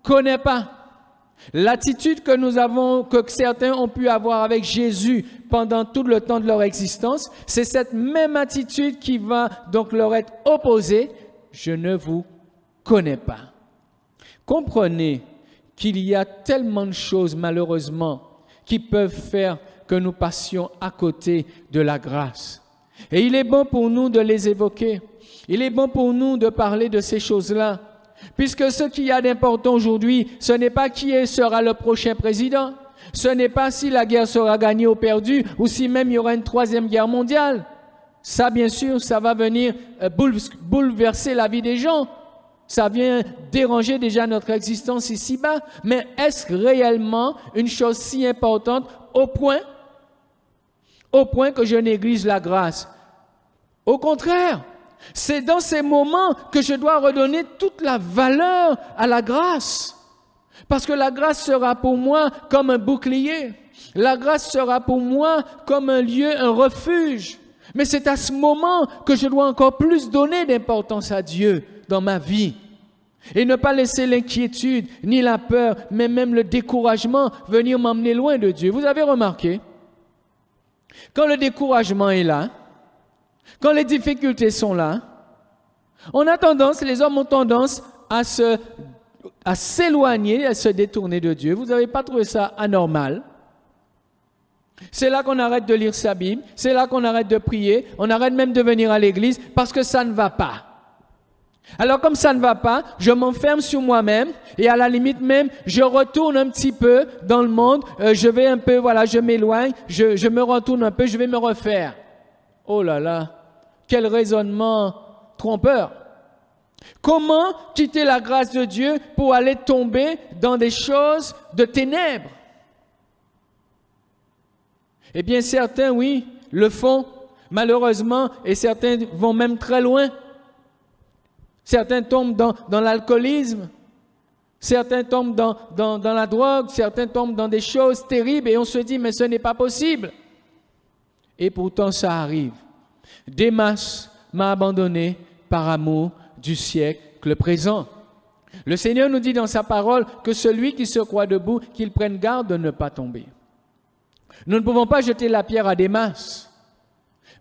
connais pas. L'attitude que nous avons, que certains ont pu avoir avec Jésus pendant tout le temps de leur existence, c'est cette même attitude qui va donc leur être opposée. Je ne vous connais pas. Comprenez qu'il y a tellement de choses, malheureusement, qui peuvent faire que nous passions à côté de la grâce. Et il est bon pour nous de les évoquer. Il est bon pour nous de parler de ces choses-là. Puisque ce qu'il y a d'important aujourd'hui, ce n'est pas qui sera le prochain président. Ce n'est pas si la guerre sera gagnée ou perdue, ou si même il y aura une troisième guerre mondiale. Ça, bien sûr, ça va venir bouleverser la vie des gens. Ça vient déranger déjà notre existence ici-bas. Mais est-ce réellement une chose si importante au point que je néglige la grâce? Au contraire, c'est dans ces moments que je dois redonner toute la valeur à la grâce. Parce que la grâce sera pour moi comme un bouclier. La grâce sera pour moi comme un lieu, un refuge. Mais c'est à ce moment que je dois encore plus donner d'importance à Dieu dans ma vie. Et ne pas laisser l'inquiétude, ni la peur, mais même le découragement venir m'emmener loin de Dieu. Vous avez remarqué, quand le découragement est là, quand les difficultés sont là, les hommes ont tendance à s'éloigner, à se détourner de Dieu. Vous n'avez pas trouvé ça anormal? C'est là qu'on arrête de lire sa Bible, c'est là qu'on arrête de prier, on arrête même de venir à l'église parce que ça ne va pas. Alors comme ça ne va pas, je m'enferme sur moi-même et à la limite même, je retourne un petit peu dans le monde, je vais un peu, je m'éloigne, je me retourne un peu, je vais me refaire. Oh là là, quel raisonnement trompeur. Comment quitter la grâce de Dieu pour aller tomber dans des choses de ténèbres? Eh bien, certains, oui, le font, malheureusement, et certains vont même très loin. Certains tombent dans l'alcoolisme, certains tombent dans la drogue, certains tombent dans des choses terribles et on se dit, mais ce n'est pas possible. Et pourtant, ça arrive. Démas m'a abandonné par amour du siècle présent. Le Seigneur nous dit dans sa parole que celui qui se croit debout, qu'il prenne garde de ne pas tomber. Nous ne pouvons pas jeter la pierre à Démas,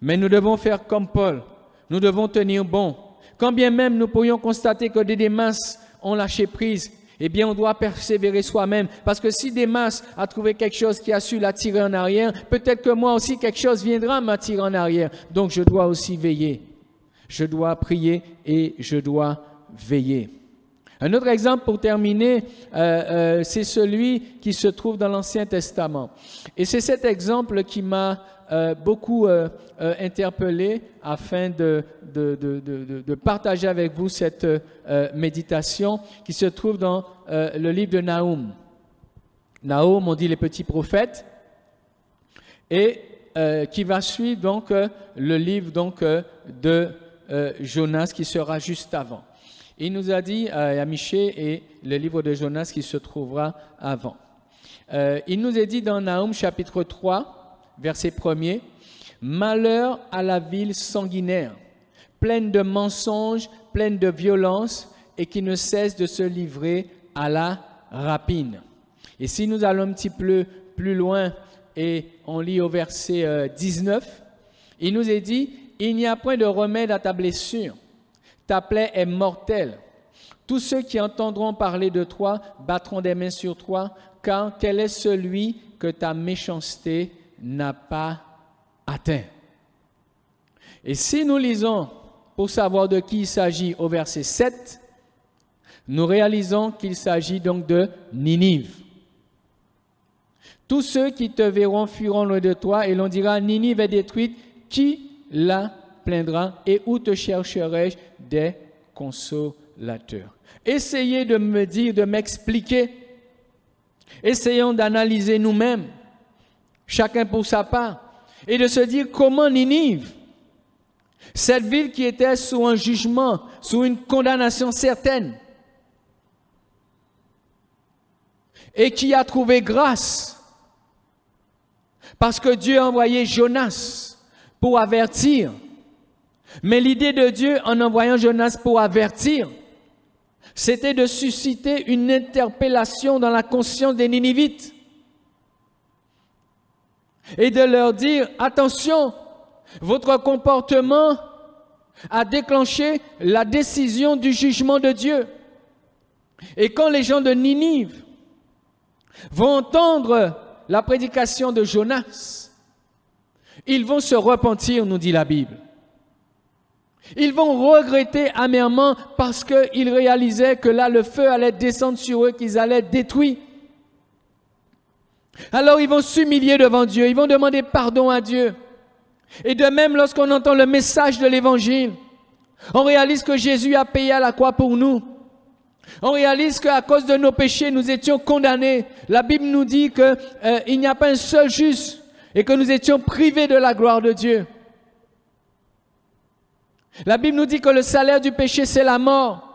mais nous devons faire comme Paul. Nous devons tenir bon. Quand bien même nous pourrions constater que des Démas ont lâché prise, eh bien on doit persévérer soi-même. Parce que si Démas a trouvé quelque chose qui a su l'attirer en arrière, peut-être que moi aussi quelque chose viendra m'attirer en arrière. Donc je dois aussi veiller. Je dois prier et je dois veiller. Un autre exemple pour terminer, c'est celui qui se trouve dans l'Ancien Testament. Et c'est cet exemple qui m'a beaucoup interpellé afin de partager avec vous cette méditation qui se trouve dans le livre de Nahum. Nahum, on dit les petits prophètes, et qui va suivre donc le livre donc, de Jonas qui sera juste avant. Il nous a dit à Michée et le livre de Jonas qui se trouvera avant. Il nous est dit dans Nahum chapitre 3, verset 1er, « Malheur à la ville sanguinaire, pleine de mensonges, pleine de violence, et qui ne cesse de se livrer à la rapine. » Et si nous allons un petit peu plus loin et on lit au verset 19, il nous est dit, « Il n'y a point de remède à ta blessure. Ta plaie est mortelle. Tous ceux qui entendront parler de toi battront des mains sur toi, car quel est celui que ta méchanceté n'a pas atteint. » Et si nous lisons pour savoir de qui il s'agit au verset 7, nous réalisons qu'il s'agit donc de Ninive. Tous ceux qui te verront fuiront loin de toi et l'on dira, Ninive est détruite, qui la plaindra et où te chercherai-je des consolateurs? Essayez de me dire, de m'expliquer. Essayons d'analyser nous-mêmes, chacun pour sa part, et de se dire comment Ninive, cette ville qui était sous un jugement, sous une condamnation certaine, et qui a trouvé grâce. Parce que Dieu a envoyé Jonas pour avertir. Mais l'idée de Dieu en envoyant Jonas pour avertir, c'était de susciter une interpellation dans la conscience des Ninivites et de leur dire, attention, votre comportement a déclenché la décision du jugement de Dieu. Et quand les gens de Ninive vont entendre la prédication de Jonas, ils vont se repentir, nous dit la Bible. Ils vont regretter amèrement parce qu'ils réalisaient que là, le feu allait descendre sur eux, qu'ils allaient être détruits. Alors ils vont s'humilier devant Dieu, ils vont demander pardon à Dieu. Et de même, lorsqu'on entend le message de l'Évangile, on réalise que Jésus a payé à la croix pour nous. On réalise qu'à cause de nos péchés, nous étions condamnés. La Bible nous dit qu'il n'y a pas un seul juste et que nous étions privés de la gloire de Dieu. La Bible nous dit que le salaire du péché, c'est la mort.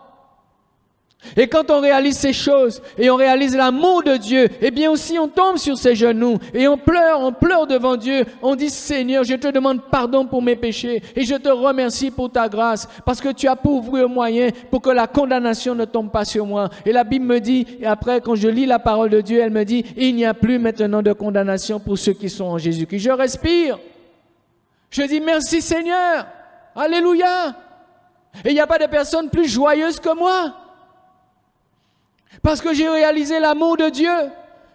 Et quand on réalise ces choses et on réalise l'amour de Dieu, eh bien aussi on tombe sur ses genoux et on pleure devant Dieu. On dit, Seigneur, je te demande pardon pour mes péchés et je te remercie pour ta grâce parce que tu as pourvu un moyen pour que la condamnation ne tombe pas sur moi. Et la Bible me dit, et après quand je lis la parole de Dieu, elle me dit, il n'y a plus maintenant de condamnation pour ceux qui sont en Jésus-Christ. Je respire. Je dis, merci Seigneur. Alléluia. Et il n'y a pas de personne plus joyeuse que moi. Parce que j'ai réalisé l'amour de Dieu.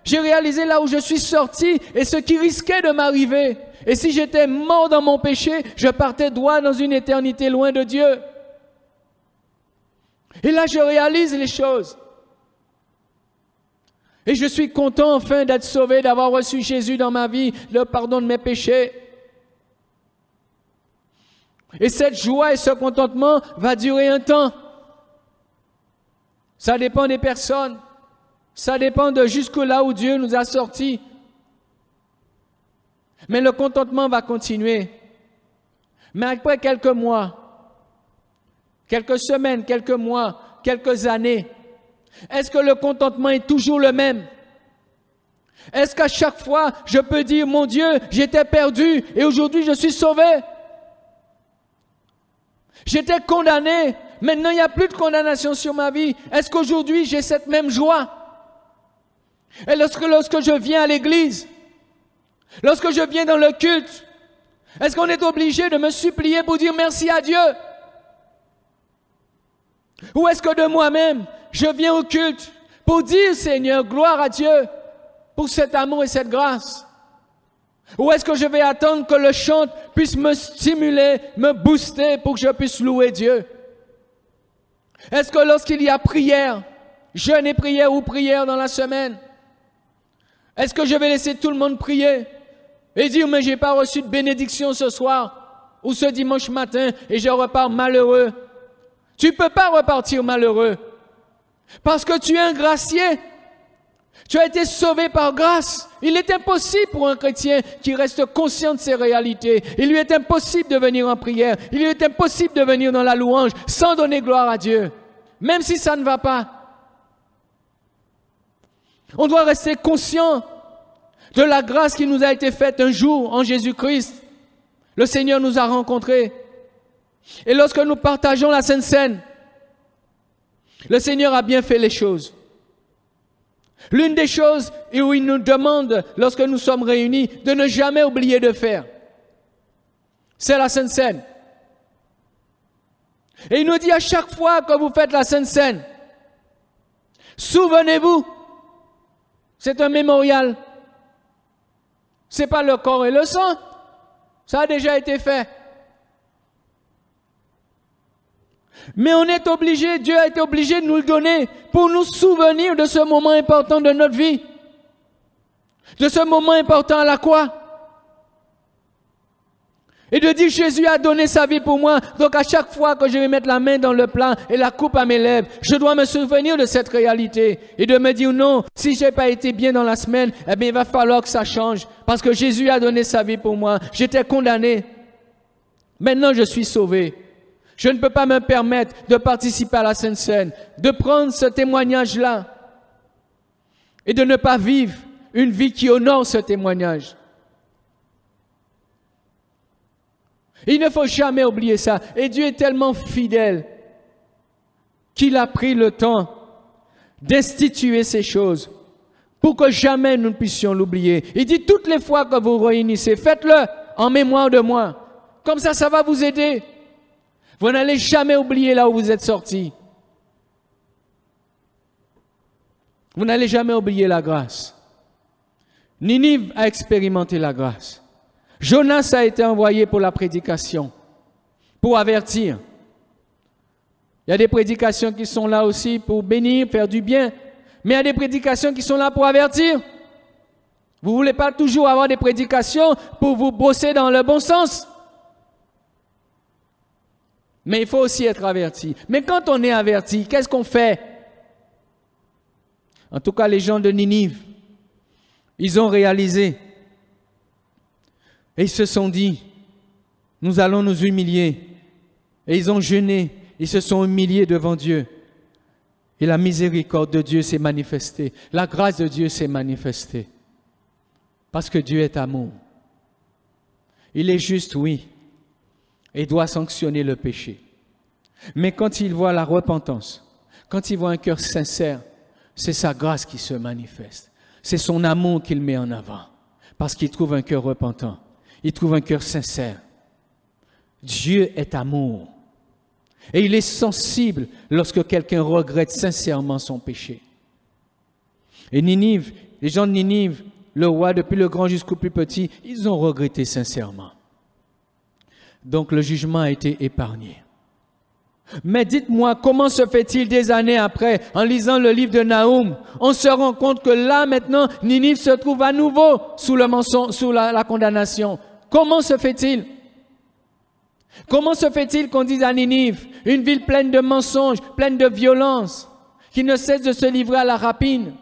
J'ai réalisé là où je suis sorti et ce qui risquait de m'arriver. Et si j'étais mort dans mon péché, je partais droit dans une éternité loin de Dieu. Et là, je réalise les choses. Et je suis content enfin d'être sauvé, d'avoir reçu Jésus dans ma vie, le pardon de mes péchés. Et cette joie et ce contentement va durer un temps. Ça dépend des personnes. Ça dépend de jusqu'où là où Dieu nous a sortis. Mais le contentement va continuer. Mais après quelques mois, quelques semaines, quelques mois, quelques années, est-ce que le contentement est toujours le même? Est-ce qu'à chaque fois, je peux dire, mon Dieu, j'étais perdu et aujourd'hui je suis sauvé? J'étais condamné. Maintenant, il n'y a plus de condamnation sur ma vie. Est-ce qu'aujourd'hui, j'ai cette même joie? Et lorsque je viens à l'église, lorsque je viens dans le culte, est-ce qu'on est obligé de me supplier pour dire merci à Dieu? Ou est-ce que de moi-même, je viens au culte pour dire, Seigneur, gloire à Dieu pour cet amour et cette grâce? Ou est-ce que je vais attendre que le chant puisse me stimuler, me booster pour que je puisse louer Dieu? Est-ce que lorsqu'il y a prière, jeûne et prière ou prière dans la semaine, est-ce que je vais laisser tout le monde prier et dire, mais j'ai pas reçu de bénédiction ce soir ou ce dimanche matin et je repars malheureux? Tu peux pas repartir malheureux parce que tu es un gracié. Tu as été sauvé par grâce. Il est impossible pour un chrétien qui reste conscient de ses réalités. Il lui est impossible de venir en prière. Il lui est impossible de venir dans la louange sans donner gloire à Dieu. Même si ça ne va pas. On doit rester conscient de la grâce qui nous a été faite un jour en Jésus-Christ. Le Seigneur nous a rencontrés. Et lorsque nous partageons la Sainte Seine, le Seigneur a bien fait les choses. L'une des choses où il nous demande, lorsque nous sommes réunis, de ne jamais oublier de faire, c'est la Sainte Seine. Et il nous dit à chaque fois que vous faites la Sainte Seine, souvenez-vous, c'est un mémorial. C'est pas le corps et le sang, ça a déjà été fait. Mais on est obligé, Dieu a été obligé de nous le donner pour nous souvenir de ce moment important de notre vie. De ce moment important à la croix. Et de dire Jésus a donné sa vie pour moi. Donc à chaque fois que je vais mettre la main dans le plat et la coupe à mes lèvres, je dois me souvenir de cette réalité. Et de me dire non, si je n'ai pas été bien dans la semaine, eh bien il va falloir que ça change. Parce que Jésus a donné sa vie pour moi. J'étais condamné. Maintenant je suis sauvé. Je ne peux pas me permettre de participer à la Sainte Seine, de prendre ce témoignage-là et de ne pas vivre une vie qui honore ce témoignage. Il ne faut jamais oublier ça. Et Dieu est tellement fidèle qu'il a pris le temps d'instituer ces choses pour que jamais nous ne puissions l'oublier. Il dit toutes les fois que vous réunissez, faites-le en mémoire de moi. Comme ça va vous aider. Vous n'allez jamais oublier là où vous êtes sortis. Vous n'allez jamais oublier la grâce. Ninive a expérimenté la grâce. Jonas a été envoyé pour la prédication, pour avertir. Il y a des prédications qui sont là aussi pour bénir, faire du bien, mais il y a des prédications qui sont là pour avertir. Vous ne voulez pas toujours avoir des prédications pour vous brosser dans le bon sens. Mais il faut aussi être averti. Mais quand on est averti, qu'est-ce qu'on fait? En tout cas, les gens de Ninive, ils ont réalisé et ils se sont dit, nous allons nous humilier. Et ils ont jeûné, ils se sont humiliés devant Dieu. Et la miséricorde de Dieu s'est manifestée. La grâce de Dieu s'est manifestée. Parce que Dieu est amour. Il est juste, oui, et doit sanctionner le péché. Mais quand il voit la repentance, quand il voit un cœur sincère, c'est sa grâce qui se manifeste. C'est son amour qu'il met en avant. Parce qu'il trouve un cœur repentant. Il trouve un cœur sincère. Dieu est amour. Et il est sensible lorsque quelqu'un regrette sincèrement son péché. Et Ninive, les gens de Ninive, le roi, depuis le grand jusqu'au plus petit, ils ont regretté sincèrement. Donc le jugement a été épargné. Mais dites-moi, comment se fait-il des années après, en lisant le livre de Nahum, on se rend compte que là maintenant, Ninive se trouve à nouveau sous le mensonge, sous la condamnation. Comment se fait-il? Comment se fait-il qu'on dise à Ninive, une ville pleine de mensonges, pleine de violence, qui ne cesse de se livrer à la rapine?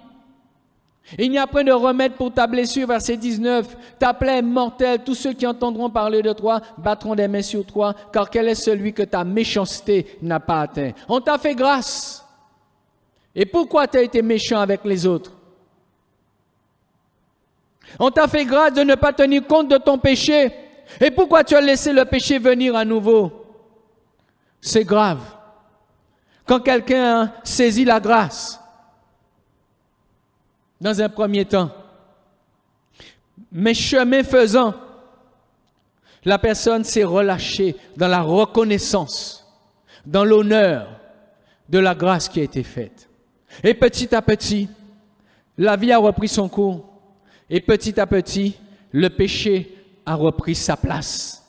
Il n'y a point de remède pour ta blessure, verset 19. Ta plaie est mortelle, tous ceux qui entendront parler de toi battront des mains sur toi, car quel est celui que ta méchanceté n'a pas atteint? On t'a fait grâce. Et pourquoi tu as été méchant avec les autres? On t'a fait grâce de ne pas tenir compte de ton péché. Et pourquoi tu as laissé le péché venir à nouveau? C'est grave. Quand quelqu'un saisit la grâce, dans un premier temps, mais chemin faisant, la personne s'est relâchée dans la reconnaissance, dans l'honneur de la grâce qui a été faite. Et petit à petit, la vie a repris son cours. Et petit à petit, le péché a repris sa place.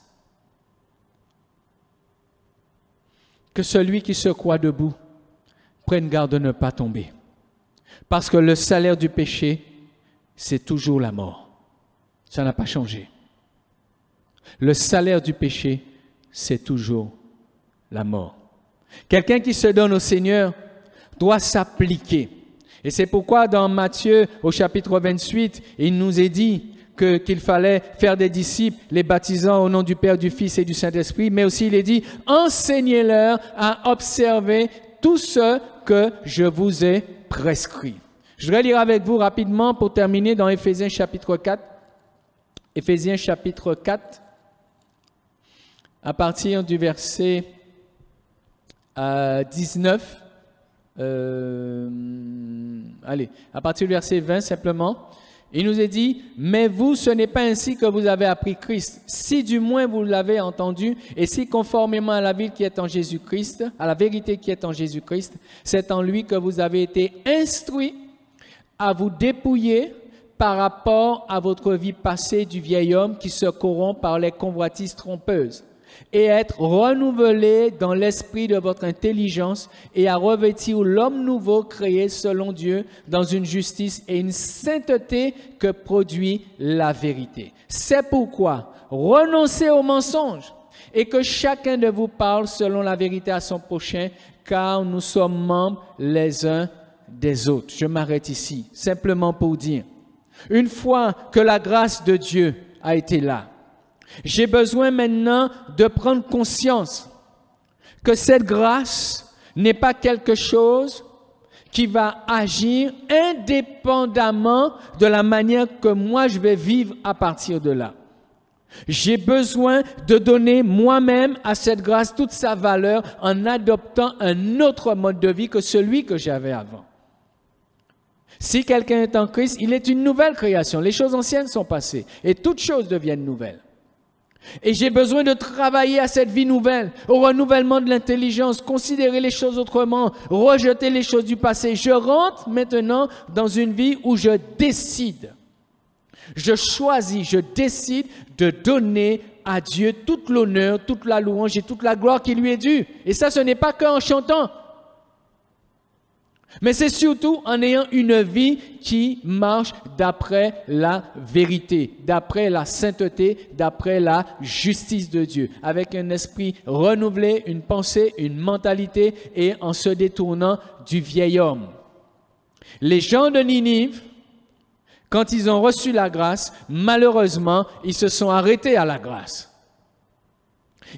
Que celui qui se croit debout prenne garde de ne pas tomber. Parce que le salaire du péché, c'est toujours la mort. Ça n'a pas changé. Le salaire du péché, c'est toujours la mort. Quelqu'un qui se donne au Seigneur doit s'appliquer. Et c'est pourquoi dans Matthieu, au chapitre 28, il nous est dit qu'il fallait faire des disciples, les baptisant au nom du Père, du Fils et du Saint-Esprit, mais aussi il est dit, enseignez-leur à observer tout ce que je vous ai prescrit. Je voudrais lire avec vous rapidement pour terminer dans Éphésiens chapitre 4. Éphésiens chapitre 4, à partir du verset 19. À partir du verset 20 simplement. Il nous est dit, mais vous, ce n'est pas ainsi que vous avez appris Christ, si du moins vous l'avez entendu, et si conformément à la vie qui est en Jésus-Christ, à la vérité qui est en Jésus-Christ, c'est en lui que vous avez été instruits à vous dépouiller par rapport à votre vie passée du vieil homme qui se corrompt par les convoitises trompeuses, et être renouvelé dans l'esprit de votre intelligence et à revêtir l'homme nouveau créé selon Dieu dans une justice et une sainteté que produit la vérité. C'est pourquoi renoncez aux mensonges et que chacun de vous parle selon la vérité à son prochain, car nous sommes membres les uns des autres. Je m'arrête ici, simplement pour dire, une fois que la grâce de Dieu a été là, j'ai besoin maintenant de prendre conscience que cette grâce n'est pas quelque chose qui va agir indépendamment de la manière que moi je vais vivre à partir de là. J'ai besoin de donner moi-même à cette grâce toute sa valeur en adoptant un autre mode de vie que celui que j'avais avant. Si quelqu'un est en Christ, il est une nouvelle création. Les choses anciennes sont passées et toutes choses deviennent nouvelles. Et j'ai besoin de travailler à cette vie nouvelle, au renouvellement de l'intelligence, considérer les choses autrement, rejeter les choses du passé. Je rentre maintenant dans une vie où je décide. Je choisis, je décide de donner à Dieu toute l'honneur, toute la louange et toute la gloire qui lui est due. Et ça, ce n'est pas qu'en chantant. Mais c'est surtout en ayant une vie qui marche d'après la vérité, d'après la sainteté, d'après la justice de Dieu, avec un esprit renouvelé, une pensée, une mentalité et en se détournant du vieil homme. Les gens de Ninive, quand ils ont reçu la grâce, malheureusement, ils se sont arrêtés à la grâce.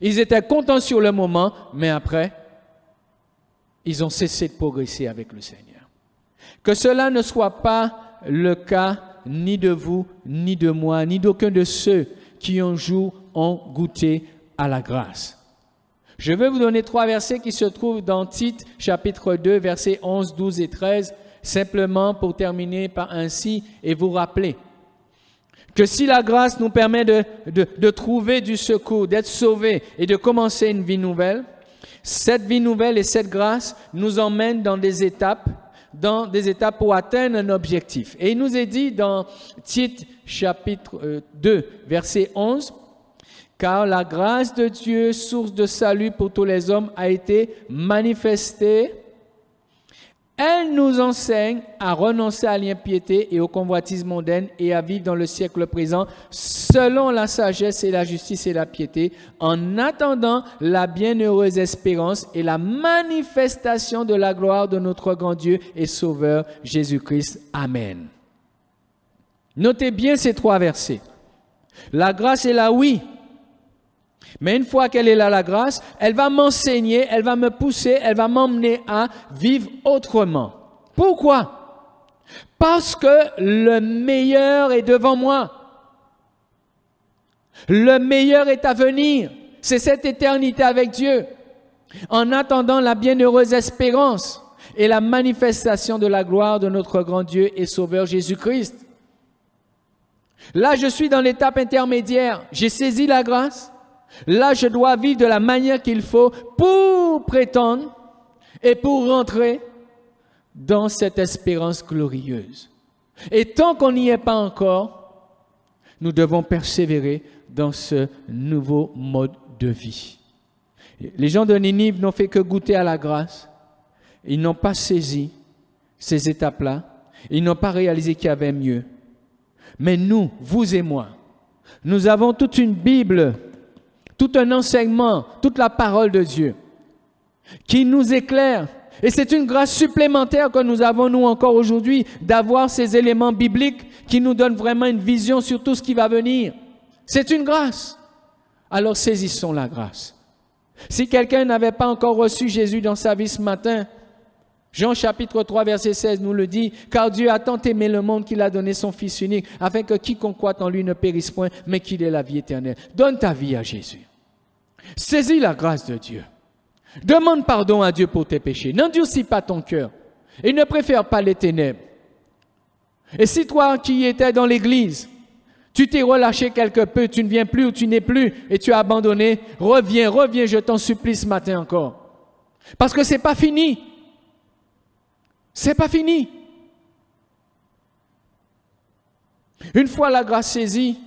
Ils étaient contents sur le moment, mais après, ils ont cessé de progresser avec le Seigneur. Que cela ne soit pas le cas ni de vous, ni de moi, ni d'aucun de ceux qui un jour ont goûté à la grâce. Je vais vous donner 3 versets qui se trouvent dans Tite, chapitre 2, versets 11, 12 et 13, simplement pour terminer par ainsi et vous rappeler que si la grâce nous permet de trouver du secours, d'être sauvés et de commencer une vie nouvelle, cette vie nouvelle et cette grâce nous emmènent dans des étapes pour atteindre un objectif. Et il nous est dit dans Tite chapitre 2, verset 11, « Car la grâce de Dieu, source de salut pour tous les hommes, a été manifestée. Elle nous enseigne à renoncer à l'impiété et aux convoitises mondaines et à vivre dans le siècle présent selon la sagesse et la justice et la piété, en attendant la bienheureuse espérance et la manifestation de la gloire de notre grand Dieu et Sauveur Jésus-Christ. Amen. » Notez bien ces 3 versets. La grâce est là, oui. Mais une fois qu'elle est là, la grâce, elle va m'enseigner, elle va me pousser, elle va m'emmener à vivre autrement. Pourquoi? Parce que le meilleur est devant moi. Le meilleur est à venir. C'est cette éternité avec Dieu. En attendant la bienheureuse espérance et la manifestation de la gloire de notre grand Dieu et Sauveur Jésus-Christ. Là, je suis dans l'étape intermédiaire. J'ai saisi la grâce. Là, je dois vivre de la manière qu'il faut pour prétendre et pour rentrer dans cette espérance glorieuse. Et tant qu'on n'y est pas encore, nous devons persévérer dans ce nouveau mode de vie. Les gens de Ninive n'ont fait que goûter à la grâce. Ils n'ont pas saisi ces étapes-là. Ils n'ont pas réalisé qu'il y avait mieux. Mais nous, vous et moi, nous avons toute une Bible, tout un enseignement, toute la parole de Dieu qui nous éclaire. Et c'est une grâce supplémentaire que nous avons, nous, encore aujourd'hui, d'avoir ces éléments bibliques qui nous donnent vraiment une vision sur tout ce qui va venir. C'est une grâce. Alors saisissons la grâce. Si quelqu'un n'avait pas encore reçu Jésus dans sa vie ce matin, Jean chapitre 3 verset 16 nous le dit, « Car Dieu a tant aimé le monde qu'il a donné son Fils unique, afin que quiconque croit en lui ne périsse point, mais qu'il ait la vie éternelle. » Donne ta vie à Jésus. Saisis la grâce de Dieu. Demande pardon à Dieu pour tes péchés. N'endurcis pas ton cœur et ne préfère pas les ténèbres. Et si toi qui étais dans l'église, tu t'es relâché quelque peu, tu ne viens plus ou tu n'es plus et tu as abandonné, reviens, je t'en supplie ce matin encore. Parce que c'est pas fini. C'est pas fini. Une fois la grâce saisie,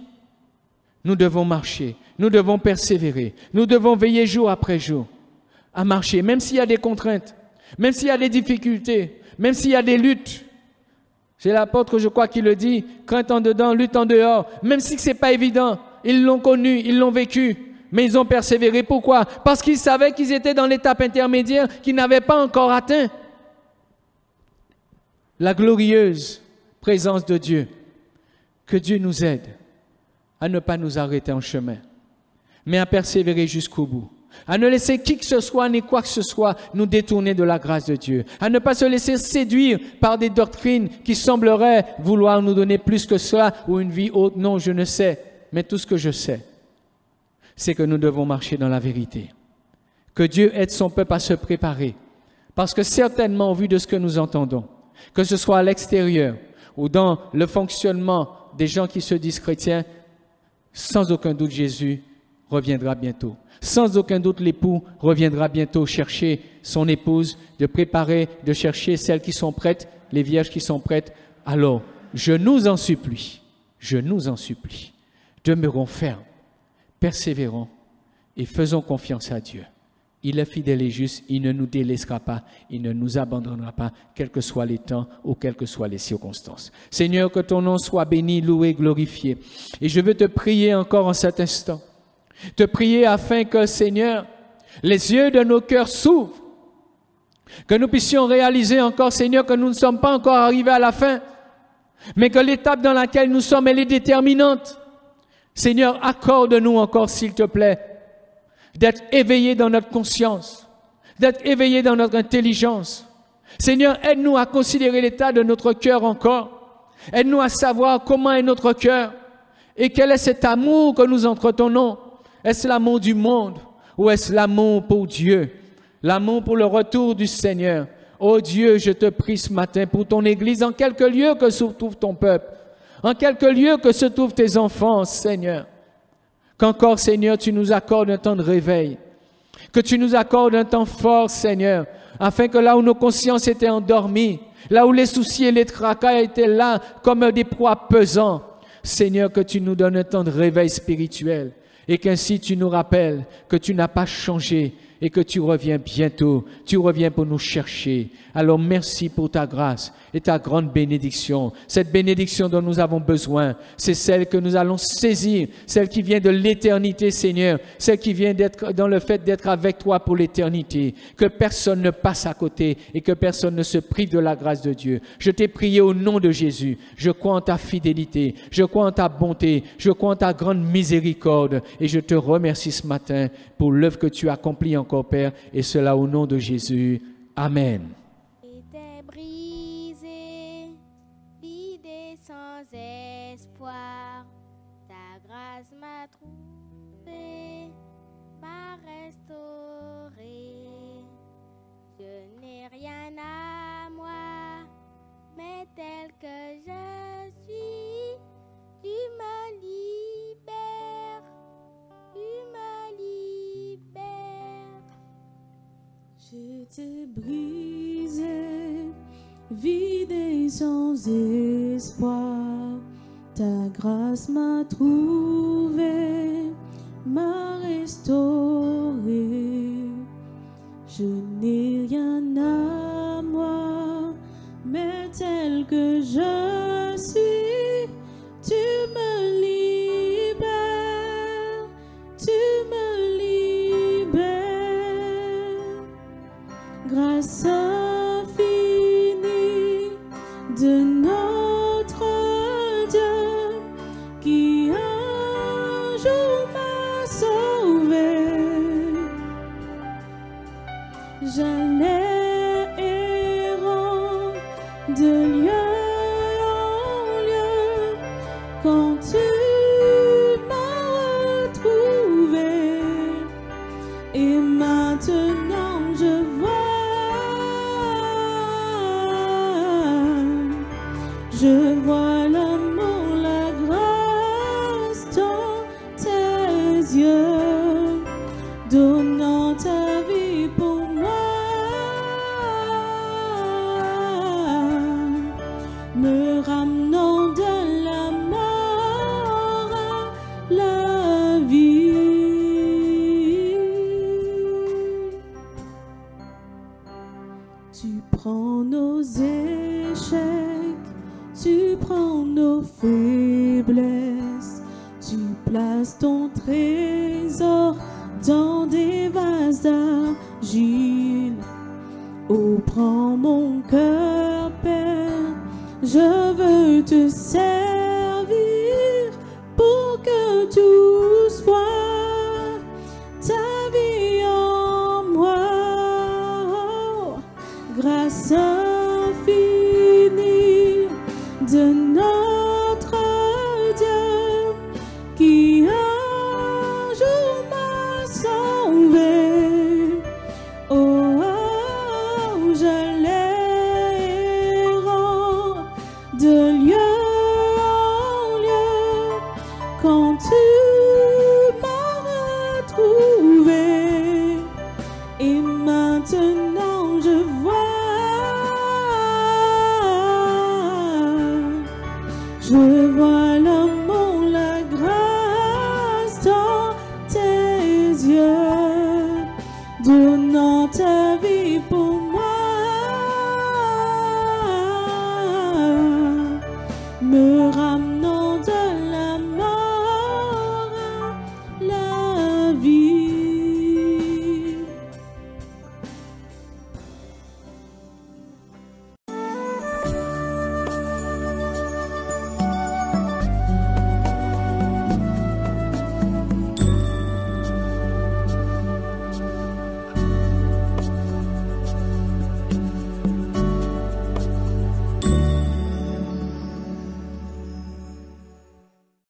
nous devons marcher, nous devons persévérer, nous devons veiller jour après jour à marcher, même s'il y a des contraintes, même s'il y a des difficultés, même s'il y a des luttes. C'est l'apôtre, je crois, qui le dit, crainte en dedans, lutte en dehors, même si ce n'est pas évident. Ils l'ont connu, ils l'ont vécu, mais ils ont persévéré. Pourquoi? Parce qu'ils savaient qu'ils étaient dans l'étape intermédiaire, qu'ils n'avaient pas encore atteint la glorieuse présence de Dieu. Que Dieu nous aide à ne pas nous arrêter en chemin, mais à persévérer jusqu'au bout, À ne laisser qui que ce soit ni quoi que ce soit nous détourner de la grâce de Dieu. À ne pas se laisser séduire par des doctrines qui sembleraient vouloir nous donner plus que cela ou une vie haute. Non, je ne sais. Mais tout ce que je sais, c'est que nous devons marcher dans la vérité. Que Dieu aide son peuple à se préparer. Parce que certainement, au vu de ce que nous entendons, que ce soit à l'extérieur ou dans le fonctionnement des gens qui se disent chrétiens, sans aucun doute, Jésus reviendra bientôt. Sans aucun doute, l'époux reviendra bientôt chercher son épouse, de préparer, de chercher celles qui sont prêtes, les vierges qui sont prêtes. Alors, je nous en supplie, demeurons fermes, persévérons et faisons confiance à Dieu. Il est fidèle et juste, il ne nous délaissera pas, il ne nous abandonnera pas, quels que soient les temps ou quelles que soient les circonstances. Seigneur, que ton nom soit béni, loué, glorifié. Et je veux te prier encore en cet instant. Te prier afin que, Seigneur, les yeux de nos cœurs s'ouvrent. Que nous puissions réaliser encore, Seigneur, que nous ne sommes pas encore arrivés à la fin, mais que l'étape dans laquelle nous sommes, elle est déterminante. Seigneur, accorde-nous encore, s'il te plaît, d'être éveillés dans notre conscience, d'être éveillés dans notre intelligence. Seigneur, aide-nous à considérer l'état de notre cœur encore. Aide-nous à savoir comment est notre cœur et quel est cet amour que nous entretenons. Est-ce l'amour du monde ou est-ce l'amour pour Dieu? L'amour pour le retour du Seigneur. Oh Dieu, je te prie ce matin pour ton Église, en quelque lieu que se trouve ton peuple, en quelque lieu que se trouvent tes enfants, Seigneur. Qu'encore, Seigneur, tu nous accordes un temps de réveil, que tu nous accordes un temps fort, Seigneur, afin que là où nos consciences étaient endormies, là où les soucis et les tracas étaient là comme des poids pesants, Seigneur, que tu nous donnes un temps de réveil spirituel et qu'ainsi tu nous rappelles que tu n'as pas changé et que tu reviens bientôt, tu reviens pour nous chercher. Alors merci pour ta grâce et ta grande bénédiction. Cette bénédiction dont nous avons besoin, c'est celle que nous allons saisir, celle qui vient de l'éternité, Seigneur, celle qui vient d'être dans le fait d'être avec toi pour l'éternité. Que personne ne passe à côté et que personne ne se prive de la grâce de Dieu. Je t'ai prié au nom de Jésus. Je crois en ta fidélité, je crois en ta bonté, je crois en ta grande miséricorde et je te remercie ce matin pour l'œuvre que tu as accomplie encore, Père, et cela au nom de Jésus. Amen. Était brisé, vide et sans espoir, ta grâce m'a trouvé, m'a restauré. Je n'ai rien à moi, mais tel que je suis, tu me libères, tu me libères. J'étais brisé, vide et sans espoir. Ta grâce m'a trouvé, m'a restauré. Je n'ai rien à moi, mais tel que je suis, tu me libères, tu me libères. Grâce infinie de notre Dieu qui un jour m'a sauvé. J'allais errant de lieu en lieu quand tu m'as retrouvé. Et maintenant je vois l'amour, la grâce dans tes yeux, donnant ta vie pour moi, me ramenant de la mort à la vie. Tu prends nos échecs, tu prends nos faiblesses, tu places ton trésor dans des vases d'argile. Oh, prends mon cœur, Père, je veux te servir pour que tout soit ta vie Je vois l'amour, la grâce dans tes yeux, donnant ta vie pour moi. Me